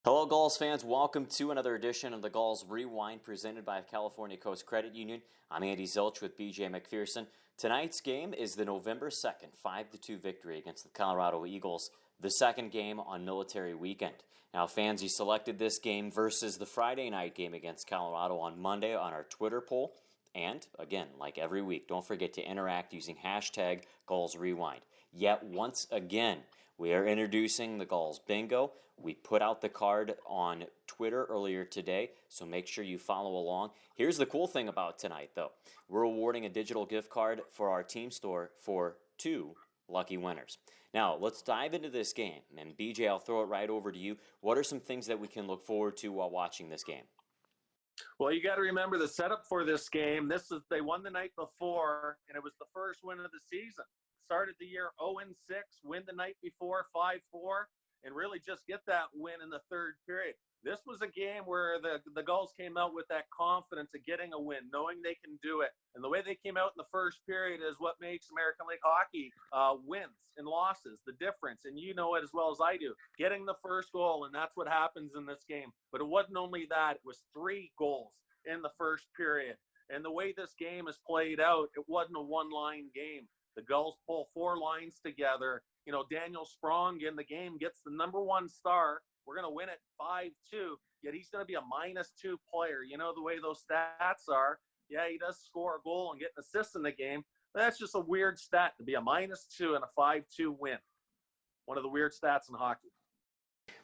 Hello, Gulls fans. Welcome to another edition of the Gulls Rewind presented by California Coast Credit Union. I'm Andy Zilch with BJ McPherson. Tonight's game is the November 2nd 5-2 victory against the Colorado Eagles, the second game on military weekend. Now, fans, you selected this game versus the Friday night game against Colorado on Monday on our Twitter poll. And, again, like every week, don't forget to interact using hashtag Gulls Rewind. Yet, once again, we are introducing the Gulls Bingo. We put out the card on Twitter earlier today, so make sure you follow along. Here's the cool thing about tonight, though. We're awarding a digital gift card for our team store for 2 lucky winners. Now, let's dive into this game. And BJ, I'll throw it right over to you. What are some things that we can look forward to while watching this game? Well, you got to remember the setup for this game. They won the night before, and it was the first win of the season. Started the year 0-6, win the night before 5-4, and really just get that win in the third period. This was a game where the Gulls came out with that confidence of getting a win, knowing they can do it. And the way they came out in the first period is what makes American League hockey wins and losses, the difference. And you know it as well as I do. Getting the first goal, and that's what happens in this game. But it wasn't only that. It was 3 goals in the first period. And the way this game is played out, it wasn't a one-line game. The Gulls pull 4 lines together. You know, Daniel Sprong in the game gets the number 1 star. We're going to win it 5-2, yet he's going to be a -2 player. You know the way those stats are. Yeah, he does score a goal and get an assist in the game. But that's just a weird stat to be a -2 and a 5-2 win. One of the weird stats in hockey.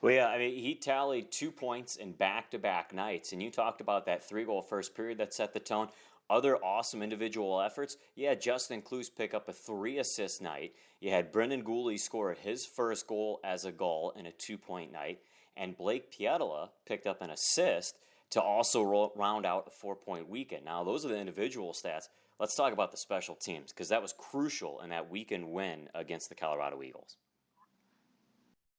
Well, yeah, I mean, he tallied 2 points in back-to-back nights, and you talked about that 3-goal first period that set the tone. Other awesome individual efforts. You had Justin Kloos pick up a 3-assist night. You had Brendan Gooley score his first goal as a Gull in a 2-point night. And Blake Pietila picked up an assist to also round out a 4-point weekend. Now, those are the individual stats. Let's talk about the special teams, because that was crucial in that weekend win against the Colorado Eagles.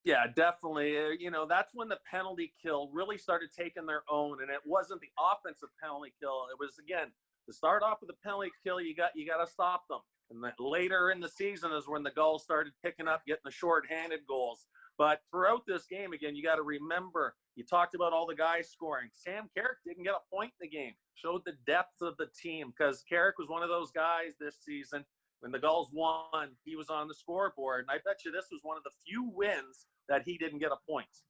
Yeah, definitely. You know, that's when the penalty kill really started taking their own, and it wasn't the offensive penalty kill. It was, again, to start off with the penalty kill, you got to stop them. And then later in the season is when the Gulls started picking up, getting the short-handed goals. But throughout this game, again, you got to remember, you talked about all the guys scoring. Sam Carrick didn't get a point in the game. Showed the depth of the team, because Carrick was one of those guys this season. When the Gulls won, he was on the scoreboard. And I bet you this was one of the few wins that he didn't get a point.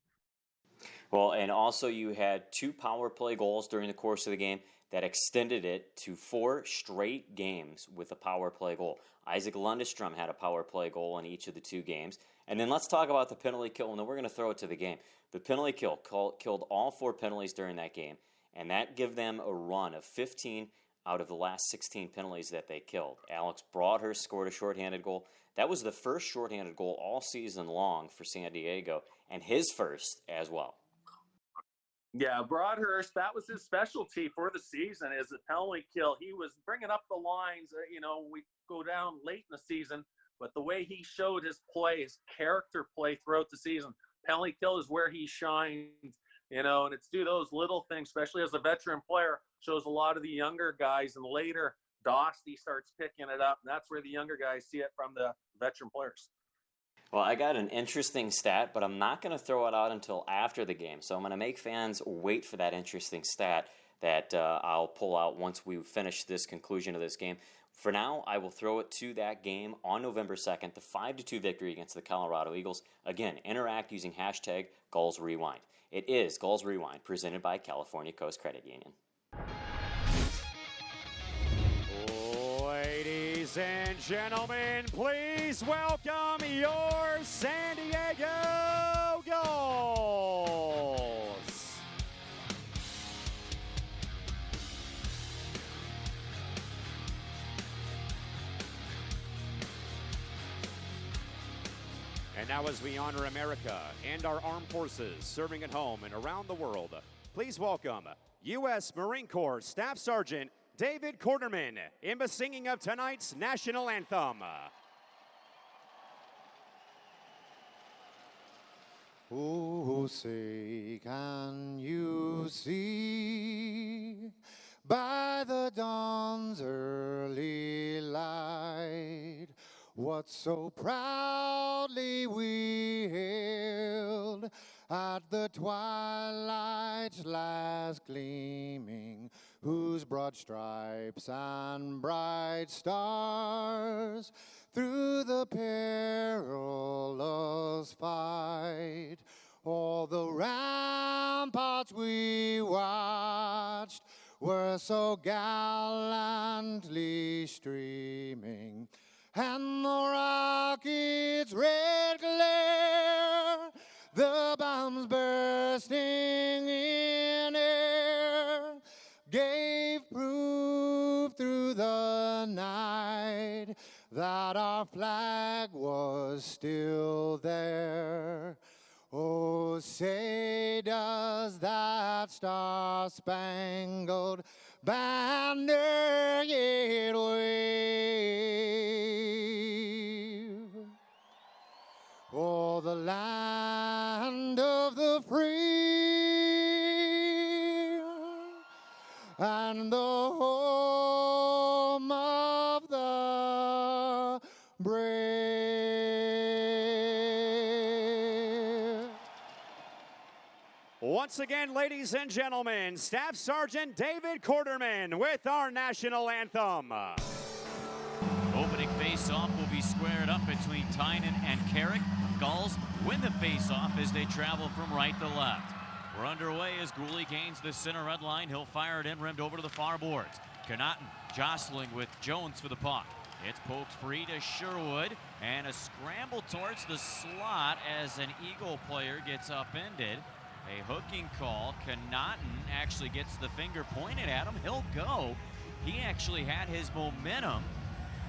Well, and also you had 2 power play goals during the course of the game that extended it to 4 straight games with a power play goal. Isaac Lundestrom had a power play goal in each of the 2 games. And then let's talk about the penalty kill, and then we're going to throw it to the game. The penalty kill killed all 4 penalties during that game, and that gave them a run of 15 out of the last 16 penalties that they killed. Alex Broadhurst scored a shorthanded goal. That was the first shorthanded goal all season long for San Diego, and his first as well. Yeah, Broadhurst, that was his specialty for the season, is the penalty kill. He was bringing up the lines. You know, we go down late in the season, but the way he showed his play, his character play throughout the season, penalty kill is where he shines, you know, and it's due to those little things, especially as a veteran player, shows a lot of the younger guys, and later Dosty starts picking it up, and that's where the younger guys see it from the veteran players. Well, I got an interesting stat, but I'm not going to throw it out until after the game. So I'm going to make fans wait for that interesting stat that I'll pull out once we finish this conclusion of this game. For now, I will throw it to that game on November 2nd, the 5-2 victory against the Colorado Eagles. Again, interact using hashtag Gulls Rewind. It is Gulls Rewind, presented by California Coast Credit Union. Ladies and gentlemen, please welcome your San Diego Gulls. And now, as we honor America and our armed forces serving at home and around the world, please welcome U.S. Marine Corps Staff Sergeant David Quarterman in the singing of tonight's national anthem. Oh, say, can you see by the dawn's early light what so proudly we hailed at the twilight's last gleaming, whose broad stripes and bright stars through the perilous fight all the ramparts we watched were so gallantly streaming, and the rocket's red glare, the bombs bursting in air, gave proof through the night that our flag was still there. Oh, say does that star-spangled banner yet wave? Oh, the land of the free and the home of the brave. Once again, ladies and gentlemen, Staff Sergeant David Quarterman with our national anthem. Opening face-off will be squared up between Tynan and Carrick. Gulls win the face-off as they travel from right to left. We're underway as Gooley gains the center red line. He'll fire it in, rimmed over to the far boards. Connaughton jostling with Jones for the puck. It's poked free to Sherwood, and a scramble towards the slot as an Eagle player gets upended. A hooking call. Connaughton actually gets the finger pointed at him. He'll go. He actually had his momentum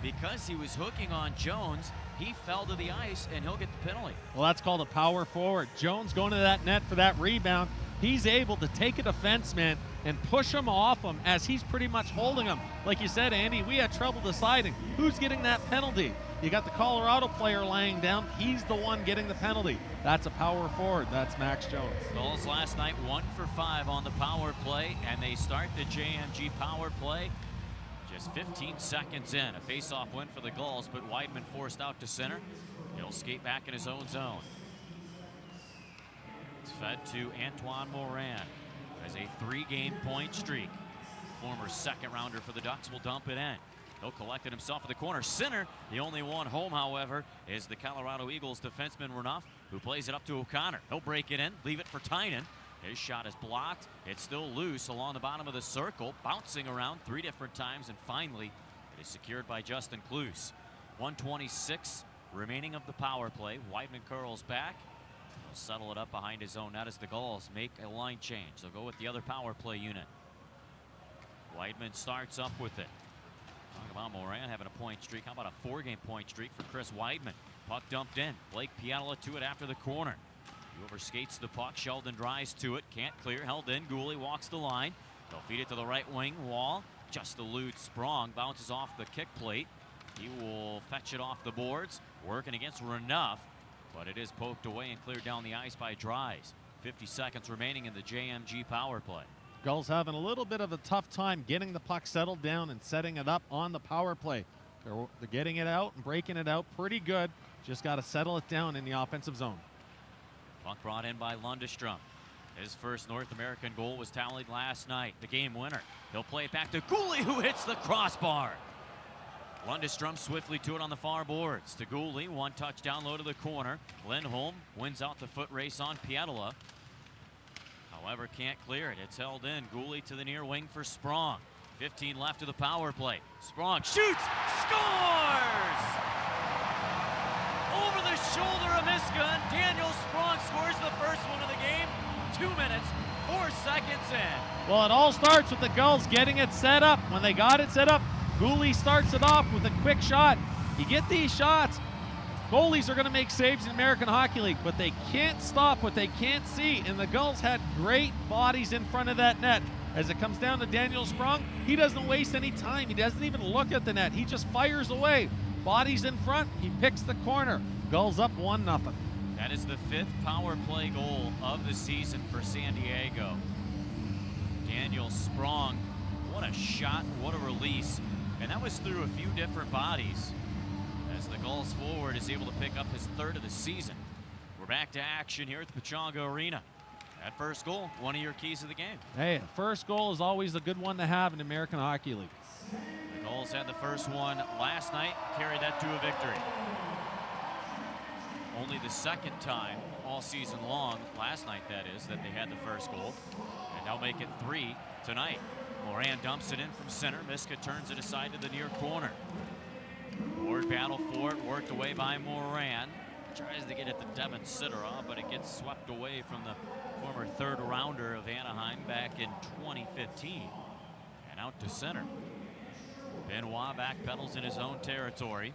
because he was hooking on Jones. He fell to the ice, and he'll get the penalty. Well, that's called a power forward. Jones going to that net for that rebound. He's able to take a defenseman and push him off him as he's pretty much holding him. Like you said, Andy, we had trouble deciding who's getting that penalty. You got the Colorado player laying down. He's the one getting the penalty. That's a power forward. That's Max Jones. Gulls last night 1 for 5 on the power play, and they start the JMG power play just 15 seconds in. A face-off win for the Gulls, but Weidman forced out to center. He'll skate back in his own zone. It's fed to Antoine Morin as a 3-game point streak. Former second rounder for the Ducks will dump it in. He'll collect it himself at the corner. Center, the only one home, however, is the Colorado Eagles defenseman Renouf, who plays it up to O'Connor. He'll break it in, leave it for Tynan. His shot is blocked. It's still loose along the bottom of the circle, bouncing around 3 different times, and finally it is secured by Justin Kloos. 1:26 remaining of the power play. Weidman curls back. He'll settle it up behind his own net as the Gulls make a line change. They'll go with the other power play unit. Weidman starts up with it. Talk about Morin having a point streak. How about a 4-game point streak for Chris Weidman? Puck dumped in. Blake Pietila to it after the corner. He overskates the puck. Sheldon drives to it. Can't clear. Held in. Gooley walks the line. They'll feed it to the right wing wall. Just eludes Sprong. Bounces off the kick plate. He will fetch it off the boards. Working against Renouf. But it is poked away and cleared down the ice by Dries. 50 seconds remaining in the JMG power play. Gulls having a little bit of a tough time getting the puck settled down and setting it up on the power play. They're getting it out and breaking it out pretty good. Just got to settle it down in the offensive zone. Puck brought in by Lundestrom. His first North American goal was tallied last night, the game winner. He'll play it back to Gooley, who hits the crossbar. Lundestrom swiftly to it on the far boards. To Gooley, 1 touch down low to the corner. Lindholm wins out the foot race on Pietila. However, can't clear it. It's held in. Gooley to the near wing for Sprong. 15 left to the power play. Sprong shoots, scores! Over the shoulder of Miska, and Daniel Sprong scores the first one of the game. 2 minutes, 4 seconds in. Well, it all starts with the Gulls getting it set up. When they got it set up, Gooley starts it off with a quick shot. You get these shots, goalies are going to make saves in the American Hockey League, but they can't stop what they can't see, and the Gulls had great bodies in front of that net. As it comes down to Daniel Sprong, he doesn't waste any time. He doesn't even look at the net. He just fires away. Bodies in front, he picks the corner. Gulls up 1-0. That is the 5th power play goal of the season for San Diego. Daniel Sprong, what a shot, what a release. And that was through a few different bodies as the Gulls forward is able to pick up his 3rd of the season. We're back to action here at the Pechanga Arena. That first goal, one of your keys of the game. Hey, first goal is always a good one to have in the American Hockey League. The Gulls had the first one last night, carried that to a victory. Only the second time all season long, last night that is, that they had the first goal. And they'll make it 3 tonight. Moran dumps it in from center. Miska turns it aside to the near corner. Ward battle for it, worked away by Moran. Tries to get it to Devin Sidorov, but it gets swept away from the former third rounder of Anaheim back in 2015. And out to center. Benoit backpedals in his own territory.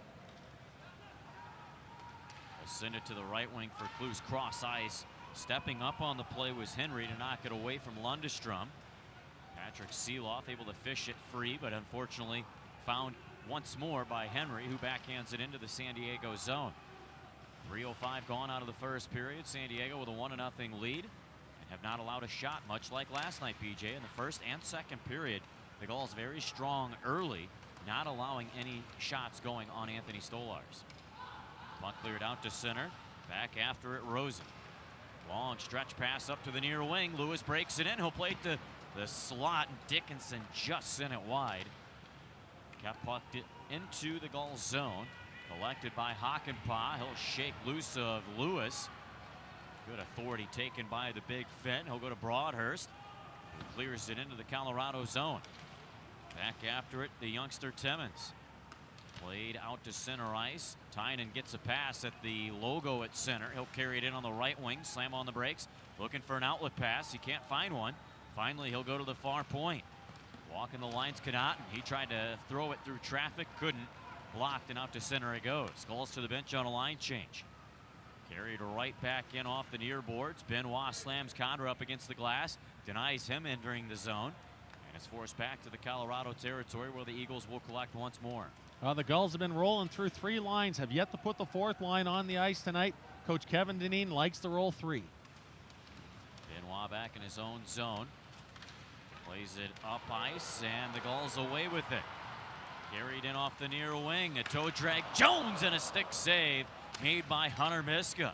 Will send it to the right wing for Clues cross ice. Stepping up on the play was Henry to knock it away from Lundestrom. Patrick Seeloff able to fish it free, but unfortunately found once more by Henry, who backhands it into the San Diego zone. 3:05 gone out of the first period. San Diego with a 1-0 lead and have not allowed a shot, much like last night, BJ. In the first and second period, the Gulls very strong early, not allowing any shots going on Anthony Stolarz. Puck cleared out to center. Back after it, Rosen. Long stretch pass up to the near wing. Lewis breaks it in. He'll play it to the slot. Dickinson just sent it wide. Kept pucked it into the Gulls zone. Collected by Hakanpää. He'll shake loose of Lewis. Good authority taken by the Big Finn. He'll go to Broadhurst, who clears it into the Colorado zone. Back after it, the youngster Timmins. Played out to center ice. Tynan gets a pass at the logo at center. He'll carry it in on the right wing, slam on the brakes, looking for an outlet pass. He can't find one. Finally, he'll go to the far point. Walking the lines, Connaughton. He tried to throw it through traffic, couldn't. Blocked, and out to center it goes. Gulls to the bench on a line change. Carried right back in off the near boards. Benoit slams Condra up against the glass, denies him entering the zone, and is forced back to the Colorado territory where the Eagles will collect once more. The Gulls have been rolling through 3 lines, have yet to put the 4th line on the ice tonight. Coach Kevin Dineen likes to roll 3. Benoit back in his own zone. Plays it up ice, and the Gulls away with it. Carried in off the near wing. A toe drag. Jones, and a stick save made by Hunter Miska.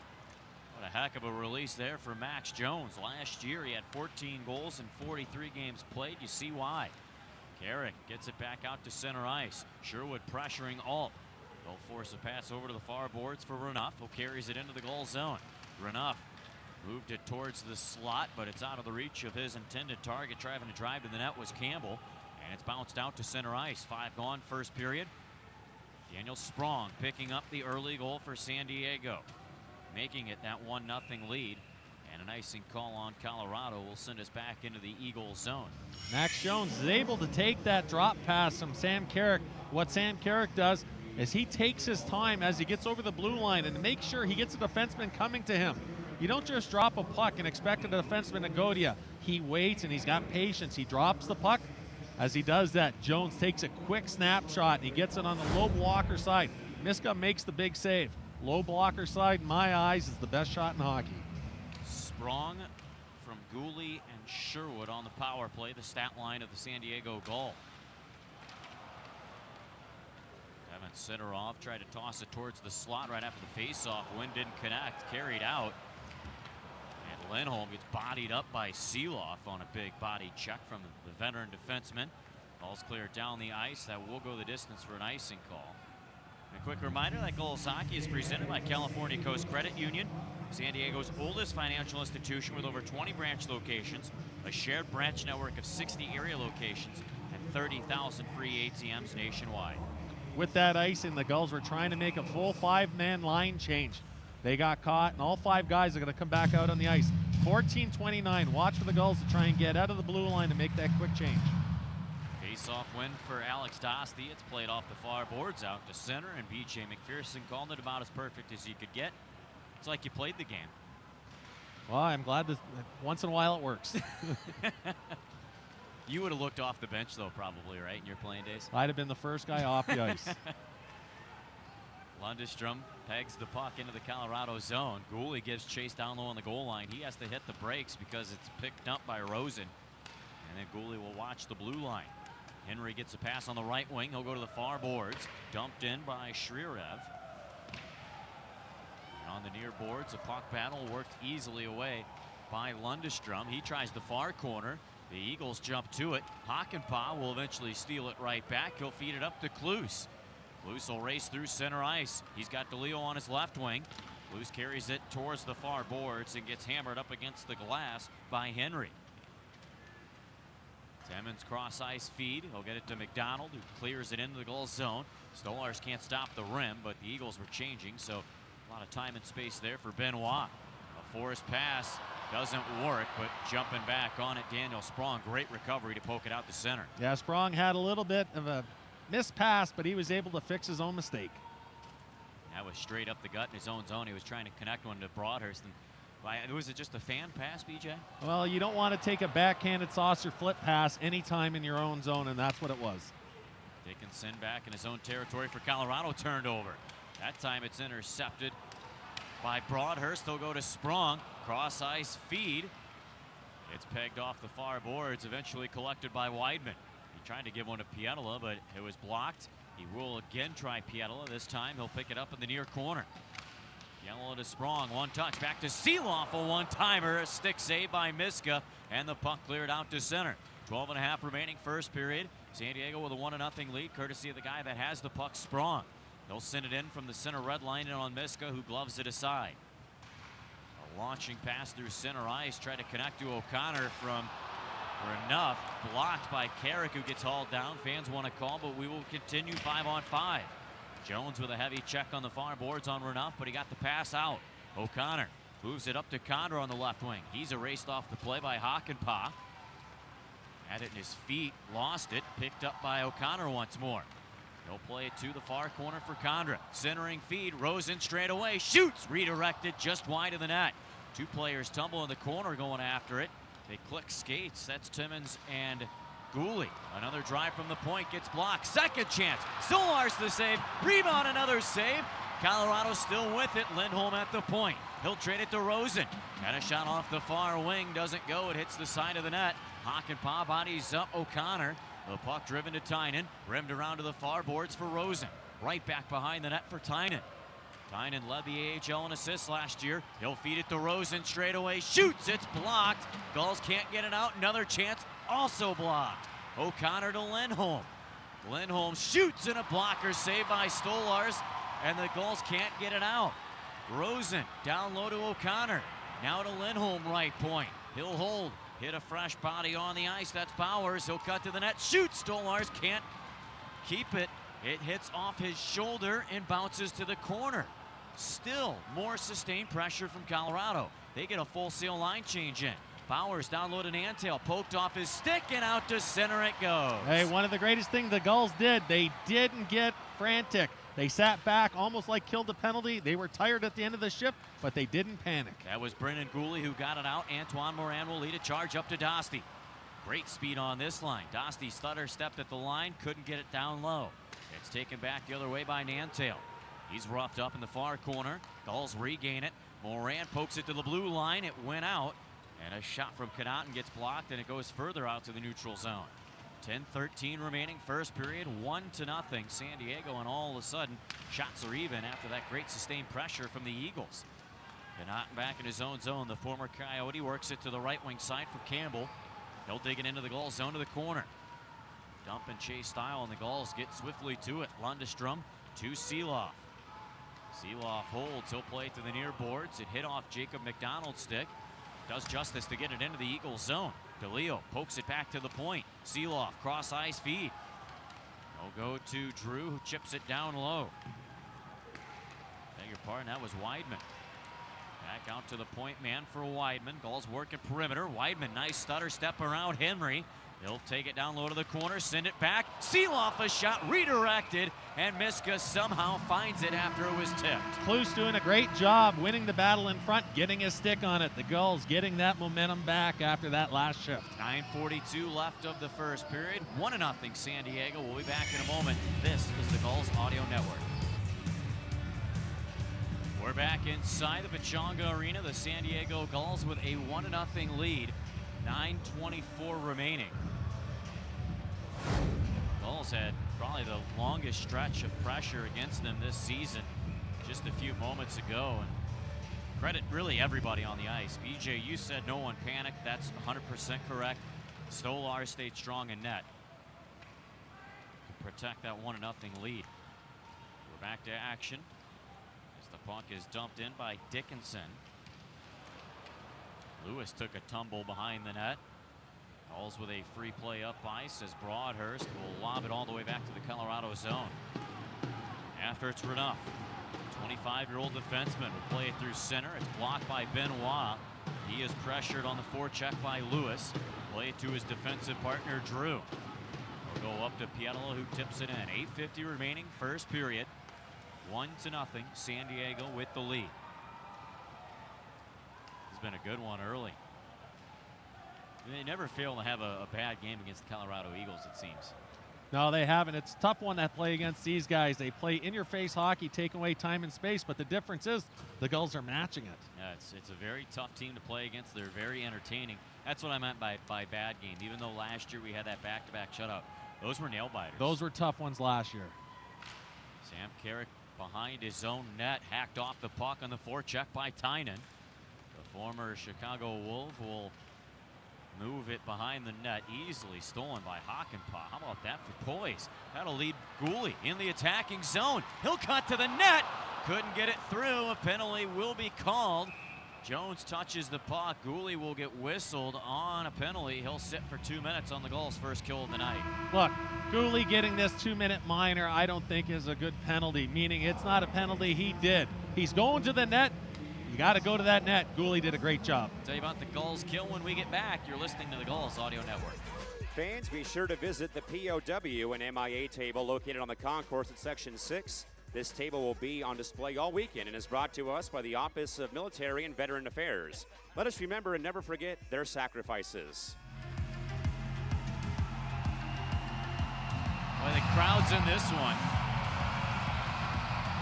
What a heck of a release there for Max Jones. Last year he had 14 goals in 43 games played. You see why. Carrick gets it back out to center ice. Sherwood pressuring Alt. They'll force a pass over to the far boards for Renouf, who carries it into the goal zone. Renouf moved it towards the slot, but it's out of the reach of his intended target. Trying to drive to the net was Campbell. And it's bounced out to center ice. 5 gone first period. Daniel Sprong picking up the early goal for San Diego, making it that 1-0 lead. And an icing call on Colorado will send us back into the Eagle zone. Max Jones is able to take that drop pass from Sam Carrick. What Sam Carrick does is he takes his time as he gets over the blue line and makes sure he gets a defenseman coming to him. You don't just drop a puck and expect a defenseman to go to you. He waits and he's got patience. He drops the puck. As he does that, Jones takes a quick snapshot and he gets it on the low blocker side. Miska makes the big save. Low blocker side, in my eyes, is the best shot in hockey. Sprong from Gooley and Sherwood on the power play, the stat line of the San Diego Gulls. Devin Sidorov tried to toss it towards the slot right after the faceoff. Wind didn't connect, carried out. And Lindholm gets bodied up by Seeloff on a big body check from the veteran defenseman. Ball's cleared down the ice. That will go the distance for an icing call. And a quick reminder that Gulls hockey is presented by California Coast Credit Union, San Diego's oldest financial institution with over 20 branch locations, a shared branch network of 60 area locations, and 30,000 free ATMs nationwide. With that icing, the Gulls were trying to make a full 5-man line change. They got caught, and all 5 guys are going to come back out on the ice. 14-29. Watch for the Gulls to try and get out of the blue line to make that quick change. Face-off win for Alex Dostie. It's played off the far boards out to center, and B.J. McPherson called it about as perfect as he could get. It's like you played the game. Well, I'm glad that once in a while it works. You would have looked off the bench, though, probably, right, in your playing days? I'd have been the first guy off the ice. Lundestrom pegs the puck into the Colorado zone. Gooley gives chase down low on the goal line. He has to hit the brakes because it's picked up by Rosen. And then Gooley will watch the blue line. Henry gets a pass on the right wing. He'll go to the far boards. Dumped in by Shrirev. On the near boards, a puck battle worked easily away by Lundestrom. He tries the far corner. The Eagles jump to it. Hakanpää will eventually steal it right back. He'll feed it up to Kloos. Kloos will race through center ice. He's got DeLeo on his left wing. Kloos carries it towards the far boards and gets hammered up against the glass by Henry. Timmins cross ice feed. He'll get it to McDonald, who clears it into the goal zone. Stolarz can't stop the rim, but the Eagles were changing, so a lot of time and space there for Benoit. A forced pass doesn't work, but jumping back on it, Daniel Sprong. Great recovery to poke it out to center. Yeah, Sprong had a little bit of a missed pass, but he was able to fix his own mistake. That was straight up the gut in his own zone. He was trying to connect one to Broadhurst. And was it just a fan pass, BJ? Well, you don't want to take a backhanded saucer flip pass anytime in your own zone, and that's what it was. Dickinson back in his own territory for Colorado, turned over. That time it's intercepted by Broadhurst. They'll go to Sprong. Cross ice feed. It's pegged off the far boards, eventually collected by Weidman. He tried to give one to Pietila, but it was blocked. He will again try Pietila. This time he'll pick it up in the near corner. Yellow to Sprong, one touch, back to Seeloff, a one-timer, a stick save by Miska, and the puck cleared out to center. 12.5 remaining first period. San Diego with a 1-0 lead, courtesy of the guy that has the puck, Sprong. They'll send it in from the center red line in on Miska, who gloves it aside. A launching pass through center ice, try to connect to O'Connor from enough. Blocked by Carrick, who gets hauled down. Fans want to call, but we will continue 5-on-5. Jones with a heavy check on the far boards on Renouf, but he got the pass out. O'Connor moves it up to Condor on the left wing. He's erased off the play by Hakanpää. Had it in his feet, lost it, picked up by O'Connor once more. He'll play it to the far corner for Condra. Centering feed, Rosen straight away, shoots, redirected just wide of the net. Two players tumble in the corner going after it. They click skates, that's Timmins and Gooley. Another drive from the point gets blocked. Second chance. Stolarz the save. Rebound, another save. Colorado still with it. Lindholm at the point. He'll trade it to Rosen. Got a shot off the far wing. Doesn't go. It hits the side of the net. Hakanpää bodies up O'Connor. The puck driven to Tynan. Rimmed around to the far boards for Rosen. Right back behind the net for Tynan. Tynan led the AHL in assists last year. He'll feed it to Rosen straight away. Shoots. It's blocked. Gulls can't get it out. Another chance. Also blocked. O'Connor to Lindholm. Lindholm shoots and a blocker saved by Stolarz, and the Gulls can't get it out. Rosen down low to O'Connor. Now to Lindholm, right point. He'll hold. Hit a fresh body on the ice. That's Bowers. He'll cut to the net. Shoots. Stolarz can't keep it. It hits off his shoulder and bounces to the corner. Still more sustained pressure from Colorado. They get a full seal line change in. Bowers down low to Nantail, poked off his stick, and out to center it goes. Hey, one of the greatest things the Gulls did, they didn't get frantic. They sat back, almost like killed a penalty. They were tired at the end of the shift, but they didn't panic. That was Brennan Gooley who got it out. Antoine Morin will lead a charge up to Dosty. Great speed on this line. Dosty stutter stepped at the line, couldn't get it down low. It's taken back the other way by Nantail. He's roughed up in the far corner. Gulls regain it. Morin pokes it to the blue line. It went out. And a shot from Connaughton gets blocked, and it goes further out to the neutral zone. 10-13 remaining first period, 1-0 San Diego, and all of a sudden shots are even after that great sustained pressure from the Eagles. Connaughton back in his own zone. The former Coyote works it to the right wing side for Campbell. He'll dig it into the Gulls zone to the corner. Dump and chase style, and the Gulls get swiftly to it. Lundestrom to Seeloff. Seeloff holds. He'll play it to the near boards. It hit off Jacob McDonald's stick. Does justice to get it into the Eagles zone. DeLeo pokes it back to the point. Seeloff cross ice feed. They'll go to Drew, who chips it down low. Beg your pardon, that was Weidman. Back out to the point man for Weidman. Gulls working perimeter. Weidman, nice stutter step around Henry. He'll take it down low to the corner, send it back. Seeloff a shot, redirected, and Miska somehow finds it after it was tipped. Kloos doing a great job winning the battle in front, getting his stick on it. The Gulls getting that momentum back after that last shift. 9:42 left of the first period. 1-0 San Diego. We'll be back in a moment. This is the Gulls Audio Network. We're back inside the Pechanga Arena. The San Diego Gulls with a 1-0 lead. 9:24 remaining. Gulls had probably the longest stretch of pressure against them this season just a few moments ago, and credit really everybody on the ice. BJ, you said no one panicked. That's 100% correct. Stolar stayed strong in net to protect that 1-0 lead. We're back to action as the puck is dumped in by Dickinson. Lewis took a tumble behind the net. Calls with a free play up ice as Broadhurst will lob it all the way back to the Colorado zone. After it's Renouf, 25-year-old defenseman will play it through center. It's blocked by Benoit. He is pressured on the forecheck by Lewis. Play it to his defensive partner, Drew. He'll go up to Pietala, who tips it in. 8:50 remaining, first period. 1-0, San Diego with the lead. It's been a good one early. They never fail to have a bad game against the Colorado Eagles, it seems. No, they haven't. It's a tough one to play against these guys. They play in-your-face hockey, take away time and space, but the difference is the Gulls are matching it. Yeah, it's a very tough team to play against. They're very entertaining. That's what I meant by bad game. Even though last year we had that back-to-back shutout, those were nail-biters. Those were tough ones last year. Sam Carrick behind his own net, hacked off the puck on the forecheck by Tynan. The former Chicago Wolf will move it behind the net, easily stolen by Hakanpää. How about that for poise? That'll lead Gooley in the attacking zone. He'll cut to the net. Couldn't get it through. A penalty will be called. Jones touches the puck. Gooley will get whistled on a penalty. He'll sit for 2 minutes on the Gulls' first kill of the night. Look, Gooley getting this 2-minute minor I don't think is a good penalty, meaning it's not a penalty he did. He's going to the net. You got to go to that net. Gooley did a great job. Tell you about the Gulls kill when we get back. You're listening to the Gulls Audio Network. Fans, be sure to visit the POW and MIA table located on the concourse at Section 6. This table will be on display all weekend and is brought to us by the Office of Military and Veteran Affairs. Let us remember and never forget their sacrifices. Well, the crowd's in this one.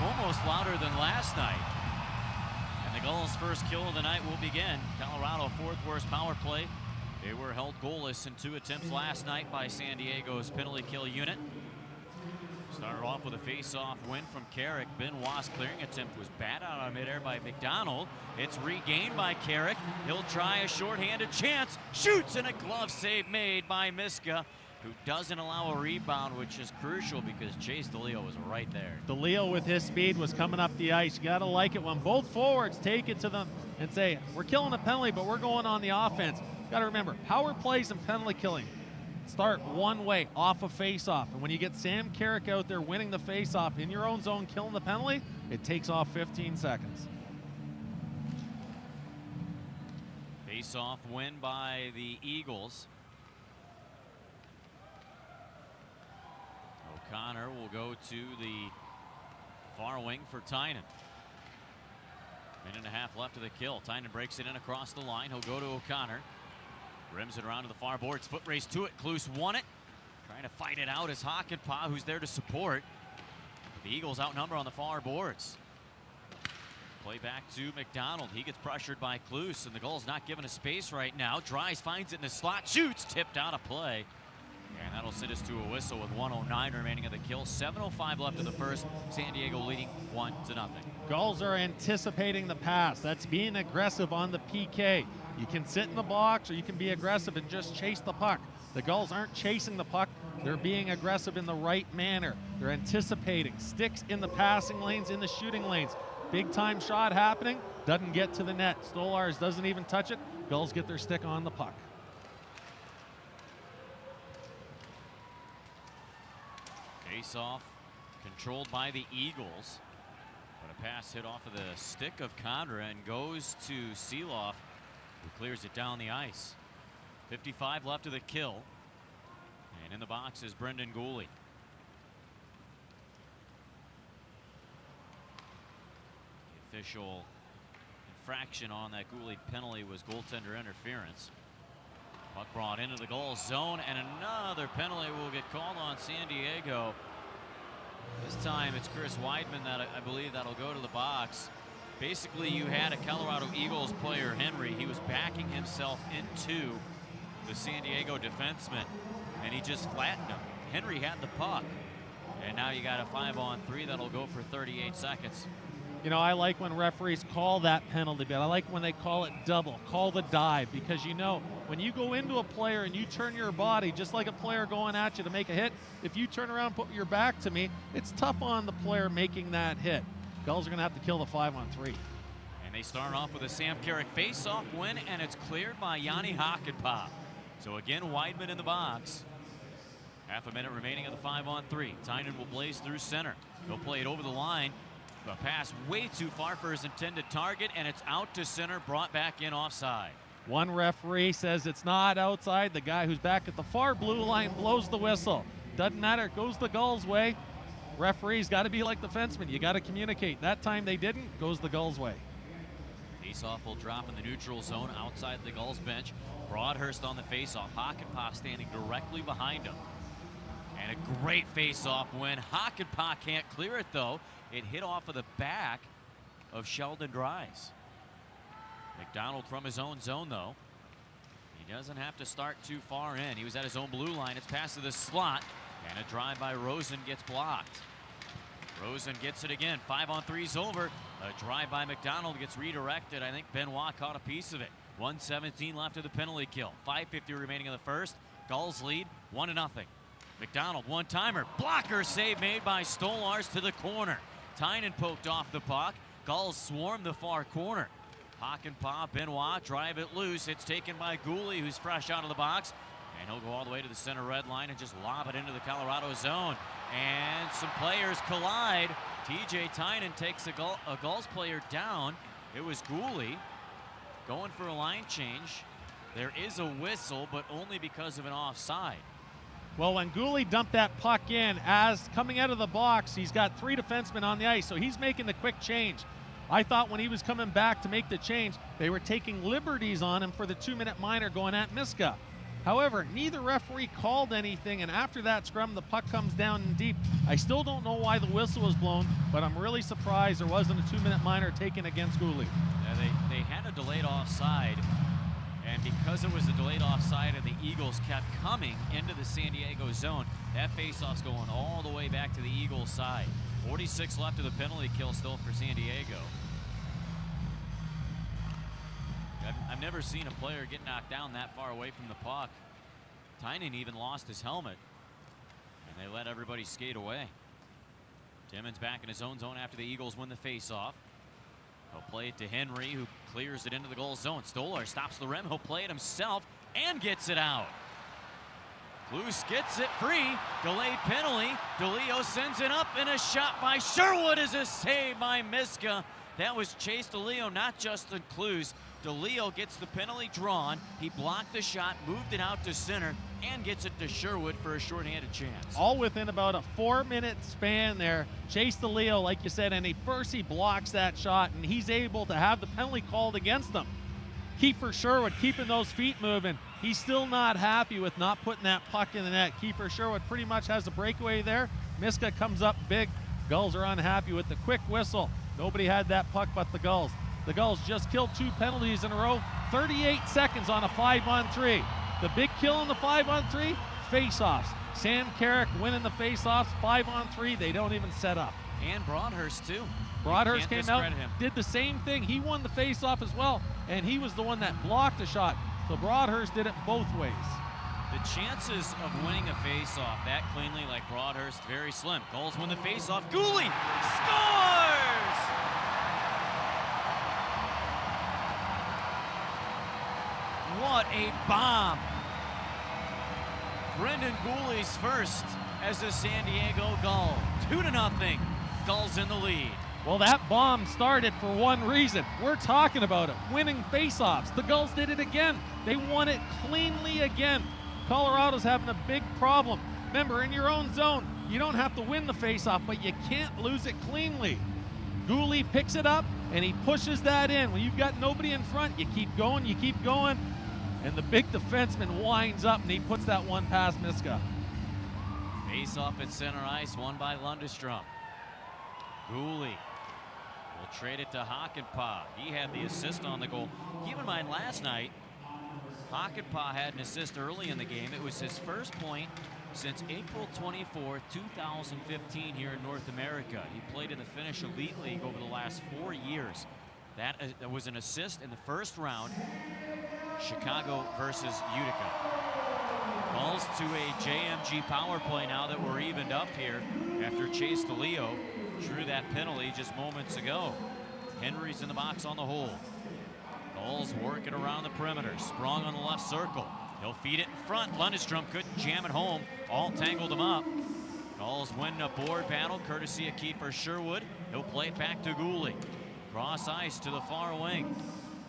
Almost louder than last night. And the Gulls' first kill of the night will begin. Colorado, fourth worst power play. They were held goalless in 2 attempts last night by San Diego's penalty kill unit. Started off with a face-off win from Carrick. Benoit's clearing attempt was batted out of midair by McDonald. It's regained by Carrick. He'll try a shorthanded chance. Shoots, and a glove save made by Miska, who doesn't allow a rebound, which is crucial because Chase DeLeo was right there. DeLeo with his speed was coming up the ice. You got to like it when both forwards take it to them and say, we're killing a penalty, but we're going on the offense. You got to remember, power plays and penalty killing start one way, off a face-off. And when you get Sam Carrick out there winning the face-off in your own zone, killing the penalty, it takes off 15 seconds. Face-off win by the Eagles. O'Connor will go to the far wing for Tynan. 1.5 left of the kill. Tynan breaks it in across the line. He'll go to O'Connor. Rims it around to the far boards. Foot race to it. Klus won it. Trying to fight it out is Hakanpää, who's there to support. The Eagles outnumber on the far boards. Play back to McDonald. He gets pressured by Klus, and the Gulls not given a space right now. Dries finds it in the slot. Shoots. Tipped out of play. And that'll send us to a whistle with 1:09 remaining of the kill. 7:05 left of the first. San Diego leading 1-0. Gulls are anticipating the pass. That's being aggressive on the PK. You can sit in the box or you can be aggressive and just chase the puck. The Gulls aren't chasing the puck. They're being aggressive in the right manner. They're anticipating. Sticks in the passing lanes, in the shooting lanes. Big time shot happening. Doesn't get to the net. Stolars doesn't even touch it. Gulls get their stick on the puck. Face-off controlled by the Eagles. But a pass hit off of the stick of Condra and goes to Seeloff, who clears it down the ice. 55 left of the kill. And in the box is Brendan Gooley. The official infraction on that Gooley penalty was goaltender interference. Puck brought into the goal zone, and another penalty will get called on San Diego. This time it's Chris Weidman that I believe that'll go to the box. Basically, you had a Colorado Eagles player, Henry. He was backing himself into the San Diego defenseman, and he just flattened him. Henry had the puck, and now you got a 5-on-3 that'll go for 38 seconds. You know, I like when referees call that penalty, but I like when they call it double, call the dive, because you know, when you go into a player and you turn your body, just like a player going at you to make a hit, if you turn around and put your back to me, it's tough on the player making that hit. Gulls are going to have to kill the 5-on-3. And they start off with a Sam Carrick face-off win, and it's cleared by Yanni Hakanpää. So again, Weidman in the box. Half a minute remaining of the 5-on-3. Tynan will blaze through center. He'll play it over the line. The pass way too far for his intended target, and it's out to center, brought back in offside. One referee says it's not outside. The guy who's back at the far blue line blows the whistle. Doesn't matter, it goes the Gulls' way. Referees got to be like the fenceman. You got to communicate. That time they didn't, goes the Gulls' way. Faceoff will drop in the neutral zone outside the Gulls bench. Broadhurst on the faceoff. Hakanpää standing directly behind him. And a great faceoff win. Hakanpää can't clear it though. It hit off of the back of Sheldon Dries. McDonald from his own zone though. He doesn't have to start too far in. He was at his own blue line. It's passed to the slot. And a drive by Rosen gets blocked. Rosen gets it again. 5-on-3's over. A drive by McDonald gets redirected. I think Benoit caught a piece of it. 1:17 left of the penalty kill. 5:50 remaining in the first. Gulls lead 1-0. McDonald, one-timer. Blocker save made by Stolars to the corner. Tynan poked off the puck. Gulls swarm the far corner. Hakanpää, Benoit drive it loose. It's taken by Gooley, who's fresh out of the box. And he'll go all the way to the center red line and just lob it into the Colorado zone. And some players collide. TJ Tynan takes a Gulls player down. It was Gooley going for a line change. There is a whistle, but only because of an offside. Well, when Gooley dumped that puck in, as coming out of the box, he's got 3 defensemen on the ice, so he's making the quick change. I thought when he was coming back to make the change, they were taking liberties on him for the 2-minute minor going at Miska. However, neither referee called anything, and after that scrum, the puck comes down in deep. I still don't know why the whistle was blown, but I'm really surprised there wasn't a 2-minute minor taken against Gooley. Yeah, they had a delayed offside, and because it was a delayed offside and the Eagles kept coming into the San Diego zone, that faceoff's going all the way back to the Eagles side. 46 left of the penalty kill still for San Diego. I've never seen a player get knocked down that far away from the puck. Tynan even lost his helmet, and they let everybody skate away. Timmons back in his own zone after the Eagles win the faceoff. He'll play it to Henry, who clears it into the goal zone. Stolar stops the rim. He'll play it himself and gets it out. Luce gets it free. Delayed penalty. DeLeo sends it up, and a shot by Sherwood is a save by Miska. That was Chase DeLeo, not Justin Clues. DeLeo gets the penalty drawn. He blocked the shot, moved it out to center, and gets it to Sherwood for a shorthanded chance. All within about a 4-minute span there. Chase DeLeo, like you said, and he blocks that shot, and he's able to have the penalty called against him. Kiefer Sherwood keeping those feet moving. He's still not happy with not putting that puck in the net. Kiefer Sherwood pretty much has a breakaway there. Miska comes up big. Gulls are unhappy with the quick whistle. Nobody had that puck but the Gulls. The Gulls just killed 2 penalties in a row. 38 seconds on a 5-on-3. The big kill on the 5-on-3, face-offs. Sam Carrick winning the face-offs, 5-on-3. They don't even set up. And Broadhurst too. Broadhurst came out, did the same thing. He won the face-off as well, and he was the one that blocked the shot. So Broadhurst did it both ways. The chances of winning a face-off that cleanly like Broadhurst, very slim. Gulls win the face-off. Gooley scores! What a bomb. Brendan Gooley's first as a San Diego Gull. 2-0. Gulls in the lead. Well, that bomb started for one reason. We're talking about it, winning faceoffs. The Gulls did it again. They won it cleanly again. Colorado's having a big problem. Remember, in your own zone, you don't have to win the faceoff, but you can't lose it cleanly. Gooley picks it up, and he pushes that in. When you've got nobody in front, you keep going, and the big defenseman winds up, and he puts that one past Miska. Face-off at center ice, won by Lundestrom. Gooley will trade it to Hakanpää. He had the assist on the goal. Keep in mind, last night, Hakanpää had an assist early in the game. It was his first point since April 24, 2015 here in North America. He played in the Finnish Elite League over the last 4 years. That was an assist in the first round, Chicago versus Utica. Gulls to a JMG power play now that we're evened up here after Chase DeLeo drew that penalty just moments ago. Henry's in the box on the hold. Gulls working around the perimeter. Sprong on the left circle. He'll feed it in front. Lundestrom couldn't jam it home. All tangled him up. Gulls win a board battle courtesy of keeper Sherwood. He'll play it back to Gooley. Cross ice to the far wing.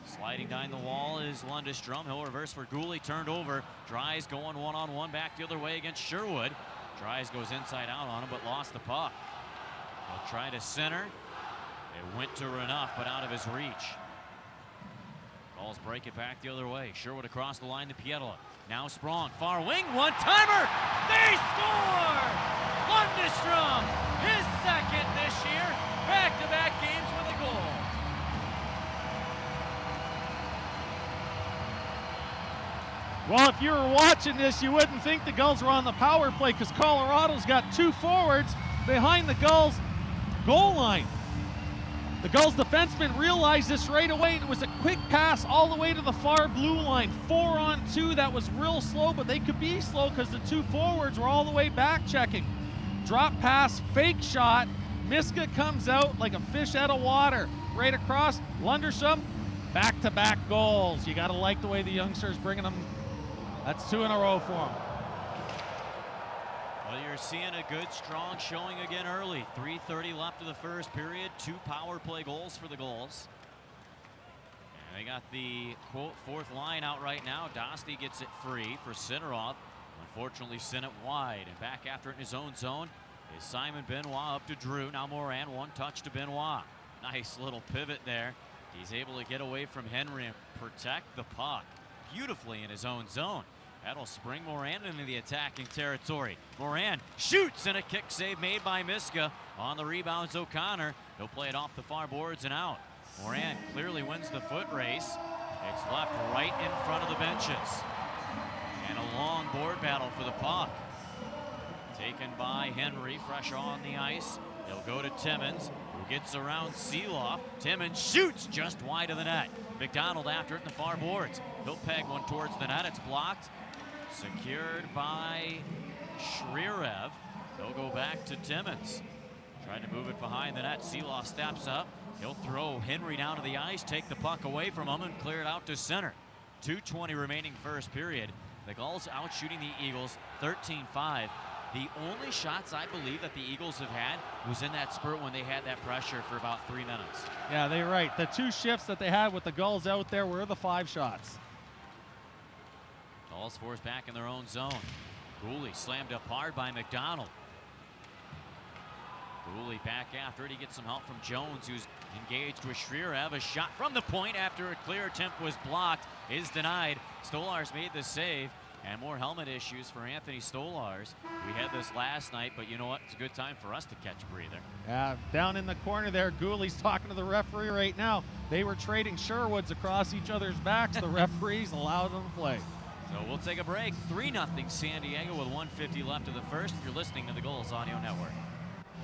Sliding down the wall is Lundestrom. He'll reverse for Gooley. Turned over. Dries going one-on-one back the other way against Sherwood. Dries goes inside out on him but lost the puck. He'll try to center. It went to Renouf but out of his reach. Gulls break it back the other way. Sherwood across the line to Pietila. Now Sprong, far wing, one-timer! They score! Lundestrom, his second this year. Back-to-back games with a goal. Well, if you were watching this, you wouldn't think the Gulls were on the power play because Colorado's got 2 forwards behind the Gulls' goal line. The Gulls defenseman realized this right away, and it was a quick pass all the way to the far blue line. 4-on-2, that was real slow, but they could be slow because the 2 forwards were all the way back checking. Drop pass, fake shot. Miska comes out like a fish out of water. Right across, Lundestrom, back-to-back goals. You gotta like the way the youngsters bringing them. That's 2 in a row for them. Well, you're seeing a good, strong showing again early. 3:30 left of the first period. 2 power play goals for the Gulls. And they got the, quote, 4th line out right now. Dostie gets it free for Sinarov. Unfortunately, sent it wide. And back after it in his own zone is Simon Benoit up to Drew. Now Moran, 1 touch to Benoit. Nice little pivot there. He's able to get away from Henry and protect the puck beautifully in his own zone. That'll spring Moran into the attacking territory. Moran shoots, and a kick save made by Miska. On the rebounds, O'Connor. He'll play it off the far boards and out. Moran clearly wins the foot race. It's left right in front of the benches. And a long board battle for the puck. Taken by Henry, fresh on the ice. He'll go to Timmins, who gets around Seeloff. Timmins shoots just wide of the net. McDonald after it in the far boards. He'll peg one towards the net. It's blocked. Secured by Shrirev. They'll go back to Timmins. Trying to move it behind the net. Seeloff steps up. He'll throw Henry down to the ice, take the puck away from him, and clear it out to center. 2:20 remaining first period. The Gulls out shooting the Eagles 13-5. The only shots I believe that the Eagles have had was in that spurt when they had that pressure for about 3 minutes. Yeah, they're right. The 2 shifts that they had with the Gulls out there were the 5 shots. Gulls forced back in their own zone. Gooley slammed up hard by McDonald. Gooley back after it. He gets some help from Jones, who's engaged with Shrirev. A shot from the point after a clear attempt was blocked is denied. Stolarz made the save. And more helmet issues for Anthony Stolarz. We had this last night, but you know what? It's a good time for us to catch a breather. Yeah, down in the corner there, Gooley's talking to the referee right now. They were trading Sherwoods across each other's backs. The referees allowed them to play. So we'll take a break. 3-0 San Diego with 1:50 left of the first. You're listening to the Gulls Audio Network.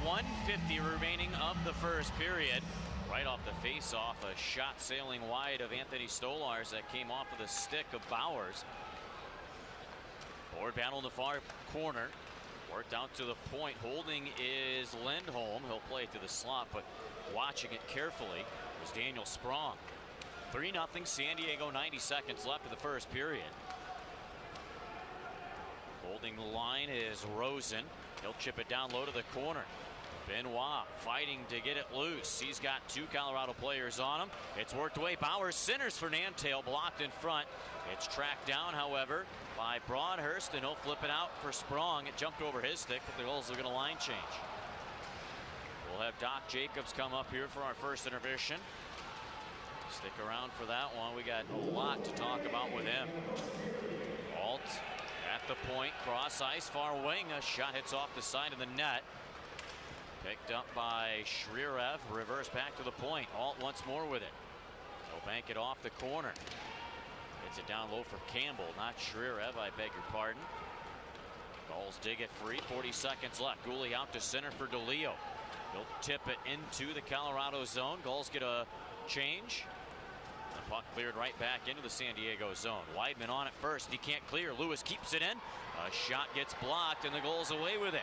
1:50 remaining of the first period. Right off the face-off, a shot sailing wide of Anthony Stolarz that came off of the stick of Bowers. Board battle in the far corner. Worked out to the point. Holding is Lindholm. He'll play it to the slot, but watching it carefully was Daniel Sprong. 3-0 San Diego, 90 seconds left of the first period. Holding the line is Rosen. He'll chip it down low to the corner. Benoit fighting to get it loose. He's got 2 Colorado players on him. It's worked away. Bowers centers for Nantail, blocked in front. It's tracked down, however, by Broadhurst, and he'll flip it out for Sprong. It jumped over his stick, but the Gulls are going to line change. We'll have Doc Jacobs come up here for our first intermission. Stick around for that one. We got a lot to talk about with him. Alt at the point, cross ice, far wing. A shot hits off the side of the net. Picked up by Shrirev. Reverse back to the point. Alt once more with it. He'll bank it off the corner. Gets it down low for Campbell, not Shrirev, I beg your pardon. Gulls dig it free, 40 seconds left. Gooley out to center for DeLeo. He'll tip it into the Colorado zone. Gulls get a change. The puck cleared right back into the San Diego zone. Weidman on it first. He can't clear. Lewis keeps it in. A shot gets blocked, and the Gulls away with it.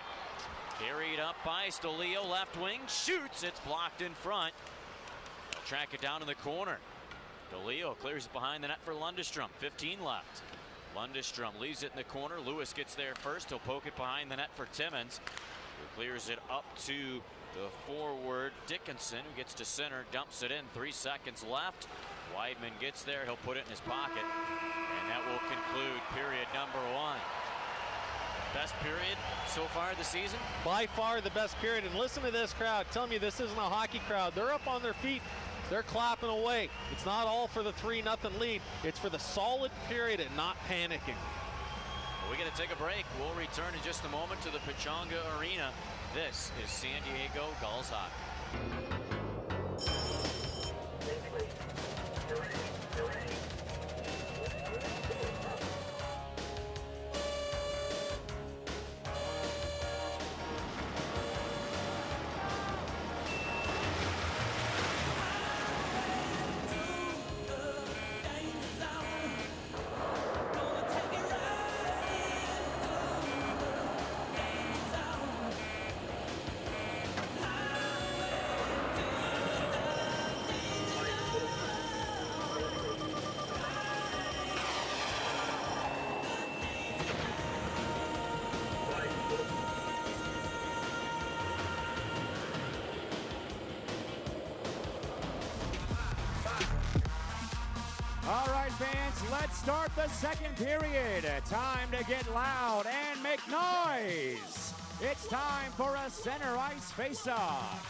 Carried up by DeLeo, left wing. Shoots. It's blocked in front. They'll track it down in the corner. DeLeo clears it behind the net for Lundestrom. 15 left. Lundestrom leaves it in the corner. Lewis gets there first. He'll poke it behind the net for Timmins, who clears it up to the forward Dickinson, who gets to center, dumps it in. 3 seconds left. Weidman gets there. He'll put it in his pocket. And that will conclude period number 1. Best period so far this season? By far the best period. And listen to this crowd. Tell me this isn't a hockey crowd. They're up on their feet. They're clapping away. It's not all for the 3-0 lead. It's for the solid period and not panicking. Well, we got to take a break. We'll return in just a moment to the Pechanga Arena. This is San Diego Gulls hockey. All right, fans, let's start the second period. Time to get loud and make noise. It's time for a center ice face-off.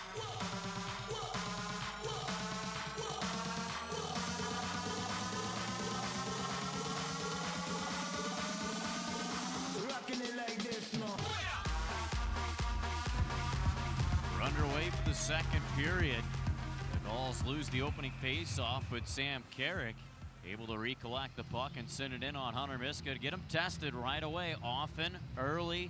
We're underway for the second period. The Gulls lose the opening face-off, but Sam Carrick able to recollect the puck and send it in on Hunter Miska to get him tested right away, often, early,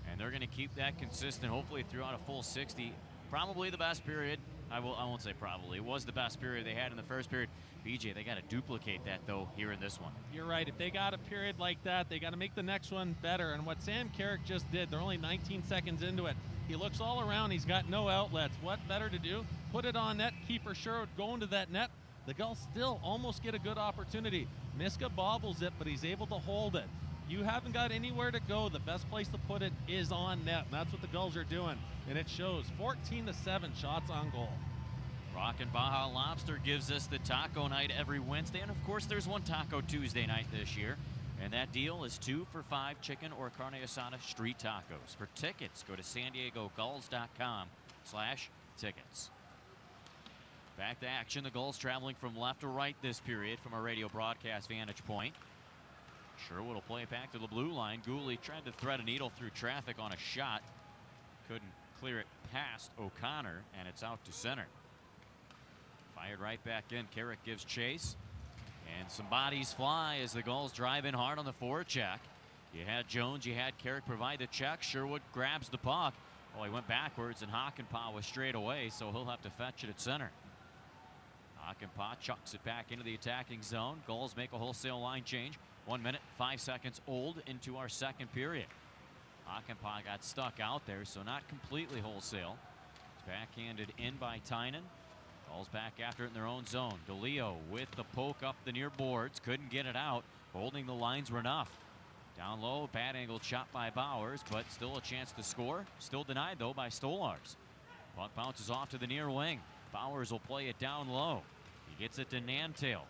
and they're going to keep that consistent, hopefully throughout a full 60. Probably the best period. I won't say probably. It was the best period they had in the first period. BJ, they got to duplicate that, though, here in this one. You're right. If they got a period like that, they got to make the next one better. And what Sam Carrick just did, they're only 19 seconds into it. He looks all around. He's got no outlets. What better to do? Put it on net. Keeper Sherwood going to that net. The Gulls still almost get a good opportunity. Miska bobbles it, but he's able to hold it. You haven't got anywhere to go. The best place to put it is on net. And that's what the Gulls are doing, and it shows. 14-7 shots on goal. Rockin' Baja Lobster gives us the taco night every Wednesday, and of course there's one Taco Tuesday night this year, and that deal is 2 for $5 chicken or carne asada street tacos. For tickets, go to sandiegogulls.com/tickets. Back to action. The Gulls traveling from left to right this period from a radio broadcast vantage point. Sherwood will play it back to the blue line. Gooley tried to thread a needle through traffic on a shot. Couldn't clear it past O'Connor, and it's out to center. Fired right back in. Carrick gives chase. And some bodies fly as the Gulls drive in hard on the forecheck. You had Jones, you had Carrick provide the check. Sherwood grabs the puck. Well, he went backwards, and Hakanpää was straight away, so he'll have to fetch it at center. Hakanpää chucks it back into the attacking zone. Gulls make a wholesale line change. 1 minute, 5 seconds old into our second period. Hakanpää got stuck out there, so not completely wholesale. It's backhanded in by Tynan. Gulls back after it in their own zone. DeLeo with the poke up the near boards. Couldn't get it out. Holding the lines were enough. Down low, bad angled shot by Bowers, but still a chance to score. Still denied, though, by Stolars. Puck bounces off to the near wing. Bowers will play it down low. He gets it to Nantail.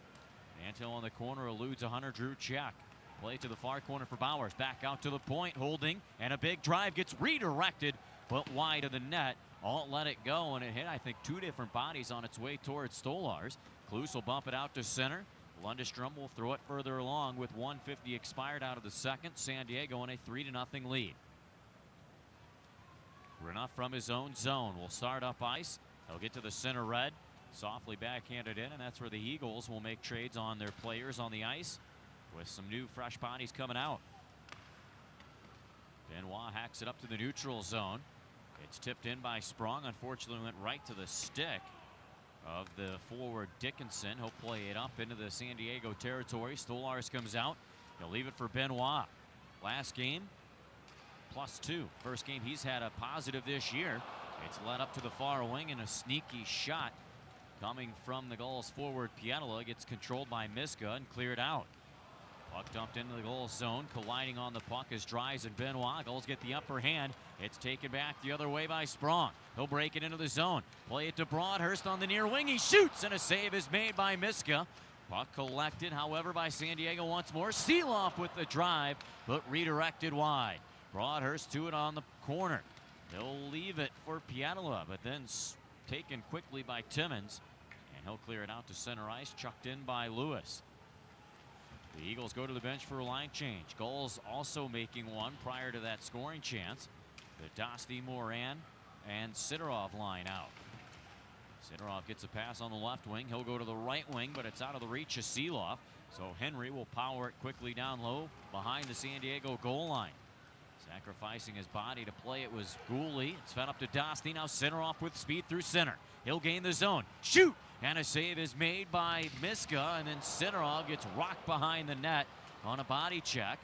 Nantail on the corner eludes a Hunter Drew check. Play to the far corner for Bowers. Back out to the point, holding, and a big drive gets redirected, but wide of the net. Alt let it go, and it hit, I think, 2 different bodies on its way towards Stolars. Klus will bump it out to center. Lundestrom will throw it further along with 1:50 expired out of the second. San Diego in a 3-0 lead. Renouf from his own zone will start up ice. He'll get to the center red. Softly backhanded in, and that's where the Eagles will make trades on their players on the ice. with some new fresh bodies coming out. Benoit hacks it up to the neutral zone. It's tipped in by Sprong. Unfortunately, went right to the stick of the forward Dickinson. He'll play it up into the San Diego territory. Stolarz comes out. He'll leave it for Benoit. Last game, +2. First game he's had a positive this year. It's led up to the far wing, and a sneaky shot coming from the Gulls forward. Pietila gets controlled by Miska and cleared out. Puck dumped into the Gulls zone. Colliding on the puck is Dries and Benoit. Gulls get the upper hand. It's taken back the other way by Sprong. He'll break it into the zone. Play it to Broadhurst on the near wing. He shoots, and a save is made by Miska. Puck collected, however, by San Diego once more. Seeloff with the drive, but redirected wide. Broadhurst to it on the corner. He'll leave it for Pietila, but then taken quickly by Timmins. And he'll clear it out to center ice, chucked in by Lewis. The Eagles go to the bench for a line change. Gulls also making one prior to that scoring chance. The Dosty, Moran, and Sidorov line out. Sidorov gets a pass on the left wing. He'll go to the right wing, but it's out of the reach of Seeloff. So Henry will power it quickly down low behind the San Diego goal line. Sacrificing his body to play it was Gooley. It's fed up to Dosty. Now Sidorov with speed through center. He'll gain the zone. Shoot! And a save is made by Miska, and then Sidorov gets rocked behind the net on a body check.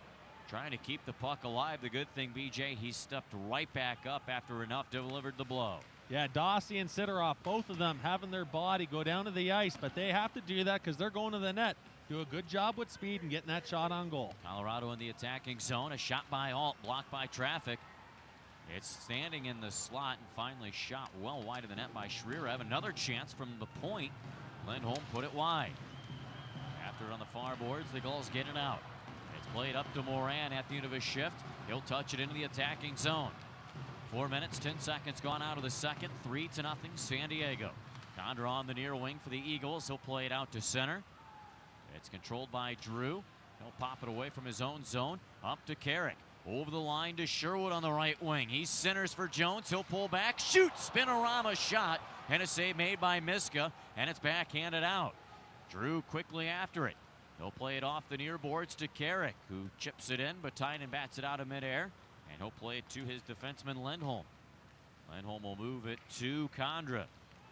Trying to keep the puck alive. The good thing, BJ, he stepped right back up after enough delivered the blow. Yeah, Dosty and Sidorov, both of them having their body go down to the ice, but they have to do that because they're going to the net. Do a good job with speed and getting that shot on goal. Colorado in the attacking zone. A shot by Alt, blocked by traffic. It's standing in the slot and finally shot well wide of the net by Shreerev. Another chance from the point. Lindholm put it wide. After on the far boards, the Gulls get it out. It's played up to Moran at the end of his shift. He'll touch it into the attacking zone. 4 minutes, 10 seconds gone out of the second. 3-0 San Diego. Condra on the near wing for the Eagles. He'll play it out to center. It's controlled by Drew. He'll pop it away from his own zone. Up to Carrick. Over the line to Sherwood on the right wing. He centers for Jones. He'll pull back. Shoot! Spinorama shot. And a save made by Miska. And it's backhanded out. Drew quickly after it. He'll play it off the near boards to Carrick, who chips it in, but Tynan bats it out of midair. And he'll play it to his defenseman Lindholm. Lindholm will move it to Condra.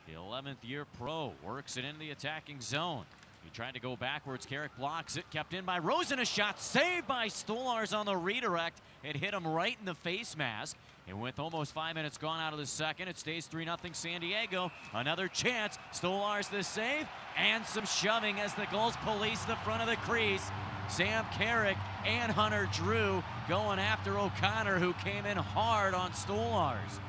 The 11th year pro works it in the attacking zone. He tried to go backwards. Carrick blocks it. Kept in by Rosen. A shot saved by Stolarz on the redirect. It hit him right in the face mask. And with almost 5 minutes gone out of the second, it stays 3-0 San Diego. Another chance. Stolarz the save. And some shoving as the Gulls police the front of the crease. Sam Carrick and Hunter Drew going after O'Connor, who came in hard on Stolarz.